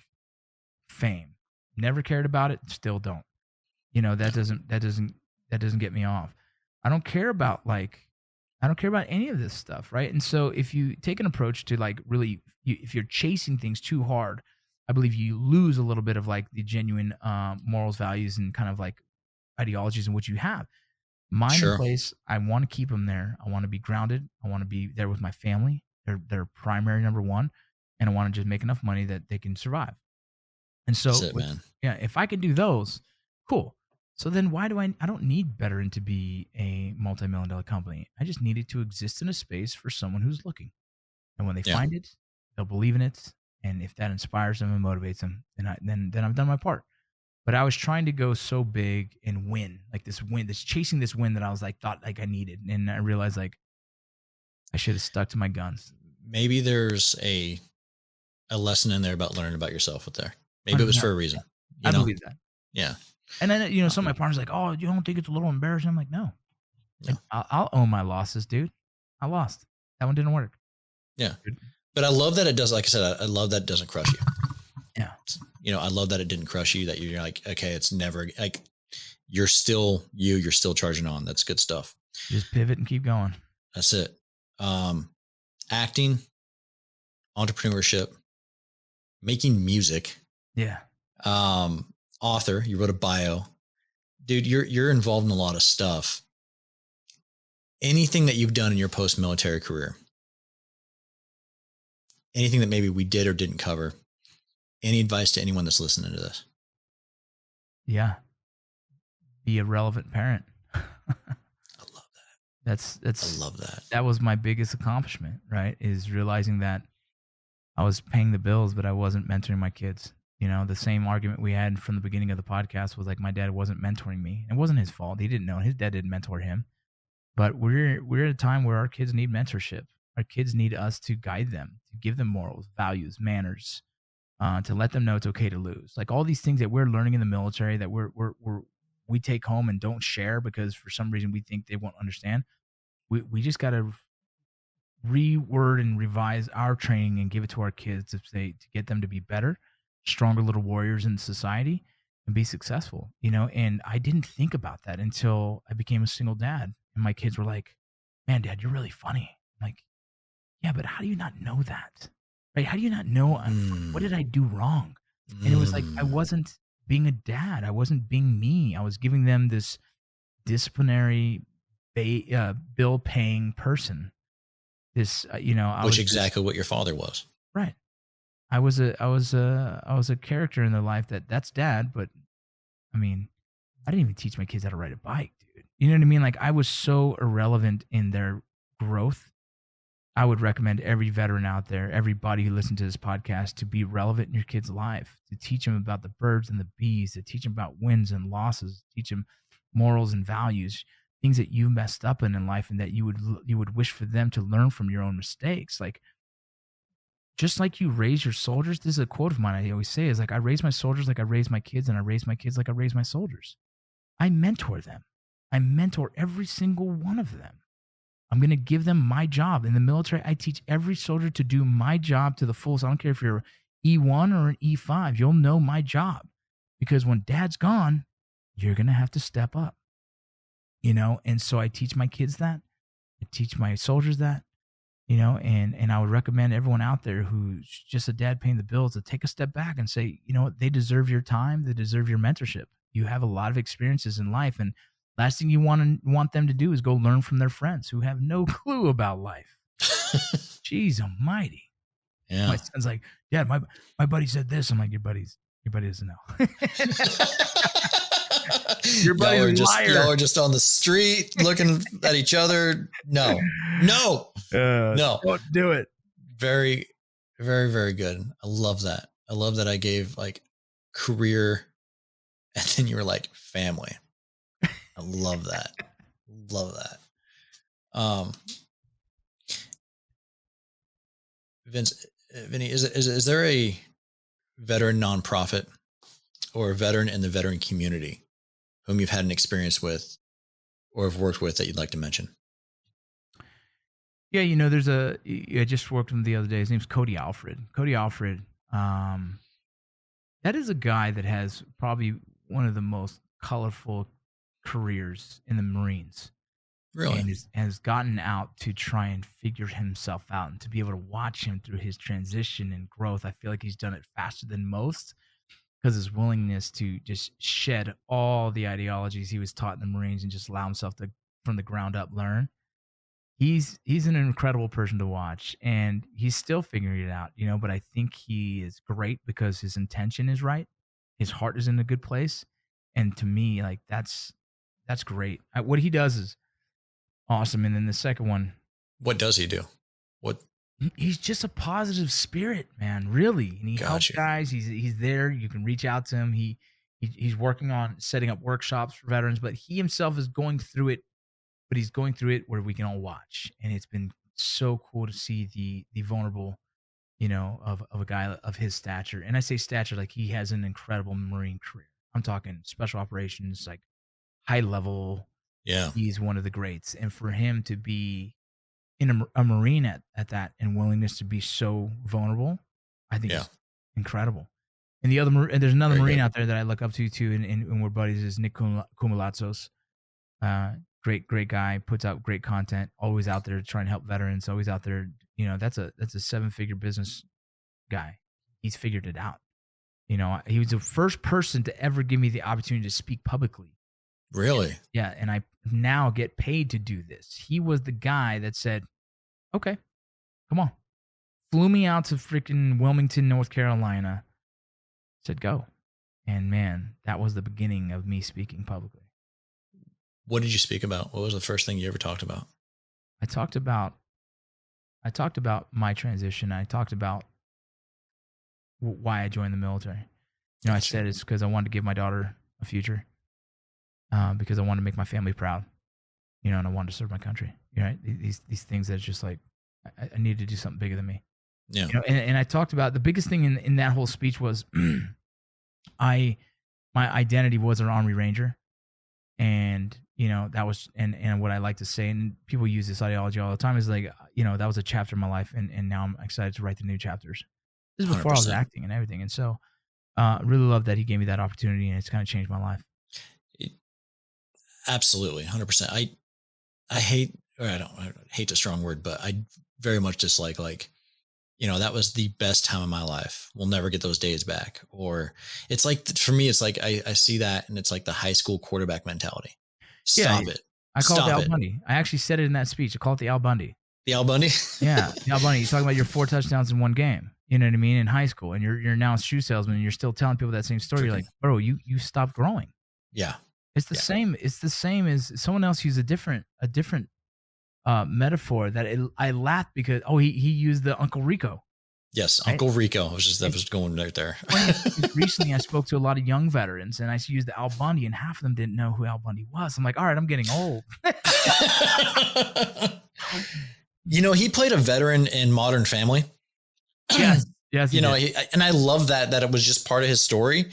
B: fame. Never cared about it. Still don't. That doesn't get me off. I don't care about any of this stuff, right? And so if you take an approach to like really, if you're chasing things too hard, I believe you lose a little bit of like the genuine morals, values, and kind of like ideologies in which you have. Mine in place, I want to keep them there. I want to be grounded. I want to be there with my family. They're primary number one, and I want to just make enough money that they can survive. And so,
A: That's it, man.
B: Yeah, if I can do those, cool. So then why do I don't need Betterin to be a multi-million-dollar company. I just need it to exist in a space for someone who's looking. And when they find it, they'll believe in it. And if that inspires them and motivates them, then I've done my part. But I was trying to go so big and win, like this chasing this win that I was like, thought like I needed. And I realized like I should have stuck to my guns.
A: Maybe there's a lesson in there about learning about yourself with there. Maybe it was for a reason.
B: I believe that.
A: Yeah.
B: And then, some of my partners are like, oh, you don't think it's a little embarrassing? I'm like, no. Like, I'll own my losses, dude. I lost. That one didn't work.
A: Yeah. But I love that it does. Like I said, I love that it doesn't crush you.
B: Yeah.
A: I love that it didn't crush you, that you're like, okay, it's never like, you're still you're still charging on. That's good stuff.
B: Just pivot and keep going.
A: That's it. Acting, entrepreneurship, making music.
B: Yeah.
A: Author, you wrote a bio. Dude, you're involved in a lot of stuff. Anything that you've done in your post-military career, anything that maybe we did or didn't cover, any advice to anyone that's listening to this?
B: Yeah. Be a relevant parent.
A: I love that.
B: That's
A: I love that.
B: That was my biggest accomplishment, right? Is realizing that I was paying the bills, but I wasn't mentoring my kids. The same argument we had from the beginning of the podcast was like my dad wasn't mentoring me. It wasn't his fault. He didn't know. His dad didn't mentor him. But we're at a time where our kids need mentorship. Our kids need us to guide them, to give them morals, values, manners, to let them know it's okay to lose. Like all these things that we're learning in the military that we take home and don't share because for some reason we think they won't understand. We just got to reword and revise our training and give it to our kids to get them to be better, stronger little warriors in society and be successful, and I didn't think about that until I became a single dad. And my kids were like, man, Dad, you're really funny. I'm like, yeah, but how do you not know that? Right? How do you not know? What did I do wrong? And it was like, I wasn't being a dad. I wasn't being me. I was giving them this disciplinary bill paying person. This,
A: which exactly what your father was.
B: Right. I was a character in their life that's dad, but I mean, I didn't even teach my kids how to ride a bike, dude. You know what I mean? Like I was so irrelevant in their growth. I would recommend every veteran out there, everybody who listens to this podcast, to be relevant in your kid's life, to teach them about the birds and the bees, to teach them about wins and losses, teach them morals and values, things that you messed up in life and that you would wish for them to learn from your own mistakes. Like, just like you raise your soldiers, this is a quote of mine I always say, is like, I raise my soldiers like I raise my kids, and I raise my kids like I raise my soldiers. I mentor them. I mentor every single one of them. I'm going to give them my job. In the military, I teach every soldier to do my job to the fullest. I don't care if you're E1 or an E5. You'll know my job. Because when dad's gone, you're going to have to step up. And so I teach my kids that. I teach my soldiers that. And I would recommend everyone out there who's just a dad paying the bills to take a step back and say, they deserve your time. They deserve your mentorship. You have a lot of experiences in life. And last thing you want them to do is go learn from their friends who have no clue about life. Jeez almighty.
A: Yeah.
B: My son's like, Dad, my buddy said this. I'm like, your buddy doesn't know. Your buddy's a liar.
A: Y'all are just on the street looking at each other. No.
B: Don't do it.
A: Very, very, very good. I love that. I love that I gave like career and then you were like family. I love that. Love that. Vince, Vinny, is there a veteran nonprofit or a veteran in the veteran community whom you've had an experience with or have worked with that you'd like to mention?
B: Yeah, I just worked with him the other day. His name's Cody Alfred. Cody Alfred, um, that is a guy that has probably one of the most colorful careers in the Marines,
A: Really?
B: and has gotten out to try and figure himself out, and to be able to watch him through his transition and growth. I feel like he's done it faster than most because his willingness to just shed all the ideologies he was taught in the Marines and just allow himself to, from the ground up, learn. He's an incredible person to watch, and he's still figuring it out, but I think he is great because his intention is right. His heart is in a good place. And to me, like, that's great. What he does is awesome. And then the second one,
A: What does he do? What
B: he's just a positive spirit, man, really. And he helps
A: got you?
B: guys. He's there. You can reach out to him. He's working on setting up workshops for veterans, but he himself is going through it, but he's going through it where we can all watch. And it's been so cool to see the vulnerable, of a guy of his stature. And I say stature like he has an incredible Marine career. I'm talking special operations, like high level.
A: Yeah.
B: He's one of the greats. And for him to be in a Marine at that, and willingness to be so vulnerable, I think
A: Yeah.
B: is incredible. And and there's another
A: Very
B: Marine
A: good.
B: out there that I look up to too, and we're buddies, is Nick Kumalatzos. Great guy, puts out great content, always out there trying to help veterans, always out there. That's a 7-figure business guy. He's figured it out. He was the first person to ever give me the opportunity to speak publicly.
A: Really?
B: Yeah, and I now get paid to do this. He was the guy that said, "Okay, come on." Flew me out to freaking Wilmington, North Carolina. Said, "Go." And man, that was the beginning of me speaking publicly.
A: What did you speak about? What was the first thing you ever talked about?
B: I talked about I talked about my transition. I talked about why I joined the military. I
A: Gotcha.
B: said it's because I wanted to give my daughter a future, because I wanted to make my family proud, and I wanted to serve my country. Right? These things that it's just like I needed to do something bigger than me.
A: Yeah.
B: And I talked about the biggest thing in that whole speech was my identity was an Army Ranger, and that was, and what I like to say, and people use this ideology all the time, is like, that was a chapter in my life, and now I'm excited to write the new chapters. This is before I was
A: 100%.
B: acting and everything, and so really love that he gave me that opportunity, and it's kind of changed my life.
A: Absolutely. 100%. I hate, or I hate a strong word, but I very much dislike, like, that was the best time of my life. We'll never get those days back. Or it's like, for me, it's like, I see that and it's like the high school quarterback mentality.
B: Yeah,
A: Stop it.
B: I call it the
A: Stop
B: Al
A: it.
B: Bundy. I actually said it in that speech. I call it the Al Bundy.
A: The Al Bundy.
B: Yeah, the Al Bundy. You're talking about your 4 touchdowns in one game. You know what I mean? In high school, and you're now a shoe salesman, and you're still telling people that same story. You're like, bro, you stopped growing.
A: Yeah.
B: It's the same. It's the same as someone else used a different metaphor that I laughed because he used the Uncle Rico.
A: Yes.
B: Right?
A: Uncle Rico. That was going right there.
B: Recently, I spoke to a lot of young veterans, and I used the Al Bundy, and half of them didn't know who Al Bundy was. I'm like, all right, I'm getting old.
A: He played a veteran in Modern Family.
B: Yes.
A: And I love that it was just part of his story,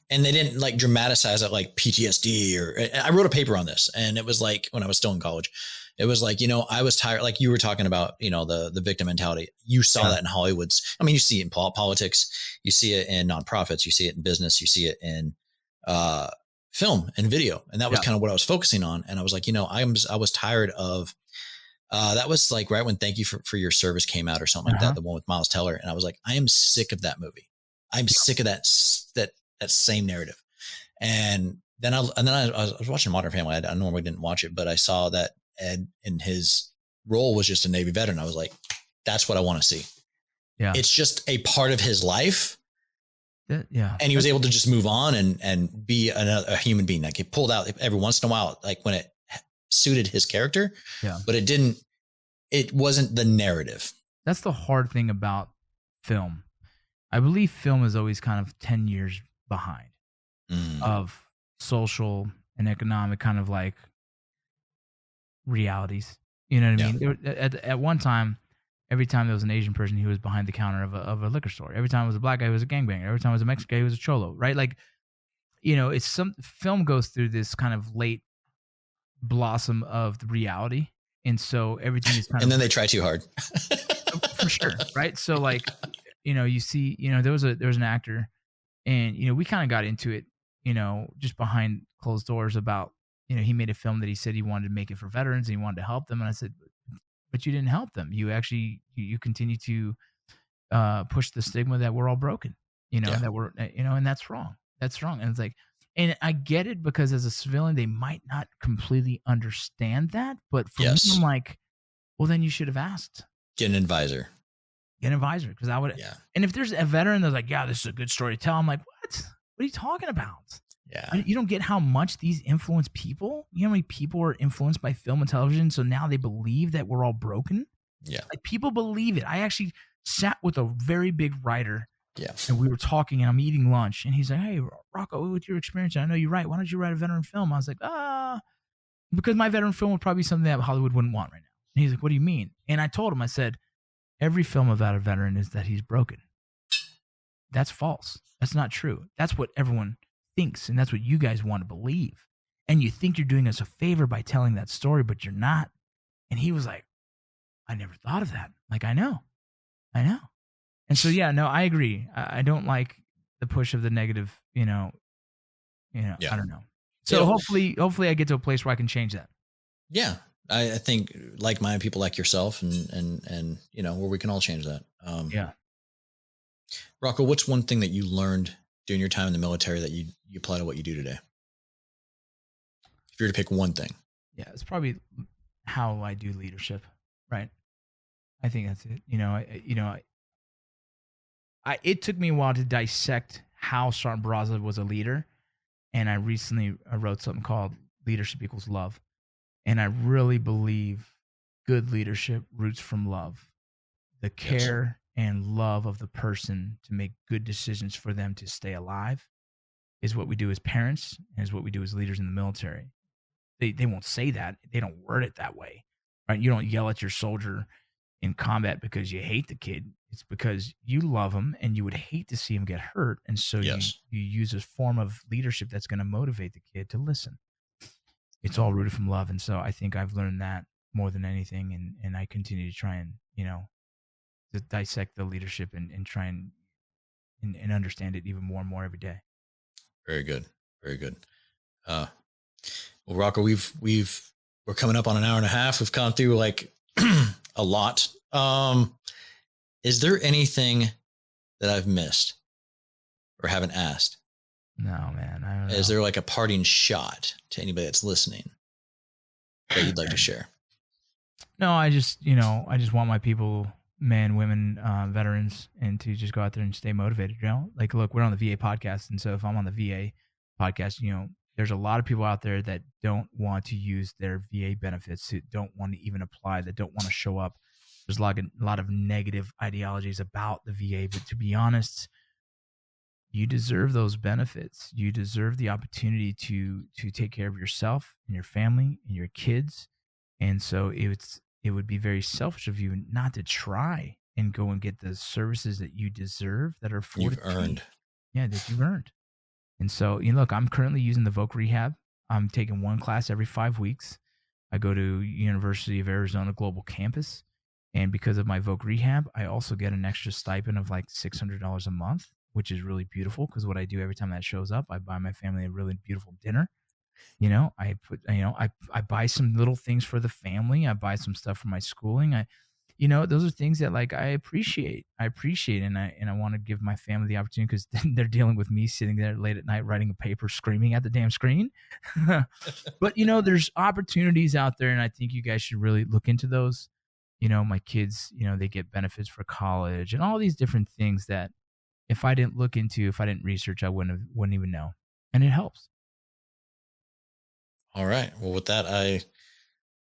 A: and they didn't like dramatize it like PTSD. Or I wrote a paper on this, and it was like when I was still in college. It was like, I was tired. Like you were talking about, the victim mentality. You saw that in Hollywood's. I mean, you see it in politics, you see it in nonprofits, you see it in business, you see it in film and video. And that was kind of what I was focusing on. And I was like, I was tired of, that was like right when Thank You for Your Service came out or something like that, the one with Miles Teller. And I was like, I am sick of that movie. I'm sick of that same narrative. And then I was watching Modern Family. I normally didn't watch it, but I saw that Ed in his role was just a Navy veteran. I was like, that's what I want to see. Yeah. It's just a part of his life. And he was able to just move on and be a human being. Like he pulled out every once in a while, like when it suited his character, but it wasn't the narrative.
B: That's the hard thing about film I believe film is always kind of 10 years behind
A: Mm,
B: of social and economic kind of like realities. You know what I
A: yeah.
B: mean? At one time, every time there was an Asian person, he was behind the counter of a liquor store. Every time it was a black guy, he was a gangbanger. Every time it was a Mexican guy, he was a cholo, right? Like, it's some film goes through this kind of late blossom of the reality. And so everything is kind
A: And
B: of
A: then they try too hard.
B: for sure, right? So like, you see, there was an actor, and we kind of got into it, just behind closed doors about, he made a film that he said he wanted to make it for veterans and he wanted to help them, and I said, but you didn't help them. You actually you continue to push the stigma that we're all broken,
A: Yeah.
B: that we're, and that's wrong. That's wrong. And it's like, and I get it because as a civilian, they might not completely understand that. But for me, I'm
A: Yes.
B: like, well, then you should have asked,
A: Get an advisor.
B: get an advisor. Because I would,
A: Yeah.
B: and if there's a veteran that's like, yeah, this is a good story to tell, I'm like, what? What are you talking about?
A: Yeah.
B: You don't get how much these influence people. You know how many people are influenced by film and television? So now they believe that we're all broken.
A: Yeah.
B: Like people believe it. I actually sat with a very big writer
A: Yeah.
B: and we were talking and I'm eating lunch and he's like, hey, Rocco, what's your experience? I know you write. Why don't you write a veteran film? I was like, because my veteran film would probably be something that Hollywood wouldn't want right now. And he's like, what do you mean? And I told him, I said, every film about a veteran is that he's broken. That's false. That's not true. That's what everyone thinks. And that's what you guys want to believe. And you think you're doing us a favor by telling that story, but you're not. And he was like, I never thought of that. Like, I know. And so, yeah, no, I agree. I don't like the push of the negative,
A: Yeah.
B: I don't know. So hopefully I get to a place where I can change that.
A: Yeah. I think like-minded people like yourself and where we can all change that.
B: Yeah.
A: Rocco, what's one thing that you learned during your time in the military that you apply to what you do today? If you were to pick one thing.
B: Yeah. It's probably how I do leadership, right? I think that's it. It took me a while to dissect how Sergeant Barraza was a leader. And I recently wrote something called Leadership Equals Love. And I really believe good leadership roots from love, the care and love of the person to make good decisions for them to stay alive is what we do as parents and is what we do as leaders in the military. They won't say that. They don't word it that way, right? You don't yell at your soldier in combat because you hate the kid. It's because you love him and you would hate to see him get hurt. And so you use a form of leadership that's going to motivate the kid to listen. It's all rooted from love. And so I think I've learned that more than anything. And I continue to try and, to dissect the leadership and try and understand it even more and more every day.
A: Very good. Very good. Well, Rocco, we're coming up on an hour and a half. We've gone through like a lot. Is there anything that I've missed or haven't asked?
B: No, man. I don't know.
A: Is there like a parting shot to anybody that's listening that you'd like to share?
B: No, I just want my people, men, women, veterans, and to just go out there and stay motivated. Like, look, we're on the VA podcast. And so if I'm on the VA podcast, there's a lot of people out there that don't want to use their VA benefits, who don't want to even apply, that don't want to show up. There's a lot of negative ideologies about the VA, but to be honest, you deserve those benefits. You deserve the opportunity to take care of yourself and your family and your kids. And so it would be very selfish of you not to try and go and get the services that you deserve that are afforded.
A: You've earned.
B: Yeah, that you've earned. And so, look, I'm currently using the Voc Rehab. I'm taking one class every 5 weeks. I go to University of Arizona Global Campus. And because of my Voc Rehab, I also get an extra stipend of like $600 a month, which is really beautiful because what I do every time that shows up, I buy my family a really beautiful dinner. I buy some little things for the family. I buy some stuff for my schooling. Those are things that like I appreciate. And I want to give my family the opportunity because they're dealing with me sitting there late at night writing a paper, screaming at the damn screen. But there's opportunities out there, and I think you guys should really look into those. My kids, they get benefits for college and all these different things that if I didn't look into, if I didn't research, I wouldn't even know. And it helps.
A: All right. Well, with that,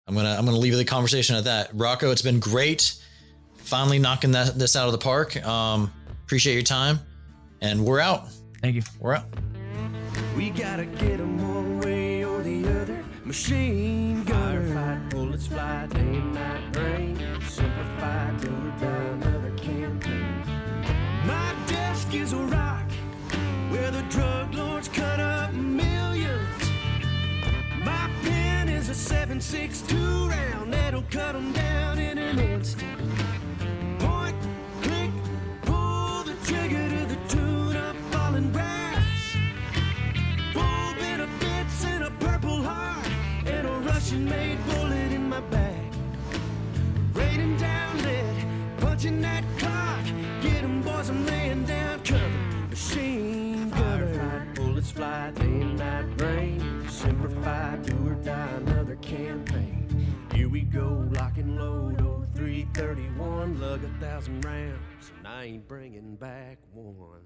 A: I'm gonna leave the conversation at that. Rocco, it's been great finally knocking this out of the park. Appreciate your time, and we're out.
B: Thank you.
A: We're out.
C: We gotta get 'em one way or the other. Machine gunner, fight, bullets fly, day and night rain. Simplified till we die, another campaign. My desk is a rock where the drug lords cut up millions. My pen is a 7.62 round that'll cut 'em down in an instant. Point, click, pull the trigger to the tune of falling brass. Full benefits and a purple heart and a Russian-made bullet in my bag. Raining down lead, punching that clock. Get 'em boys, I'm laying down cover. Machine gunner, fight, bullets fly, day and night rain. Simplified, do or die, another campaign. Here we go, lock and load, 0331. Lug 1,000 rounds, and I ain't bringing back one.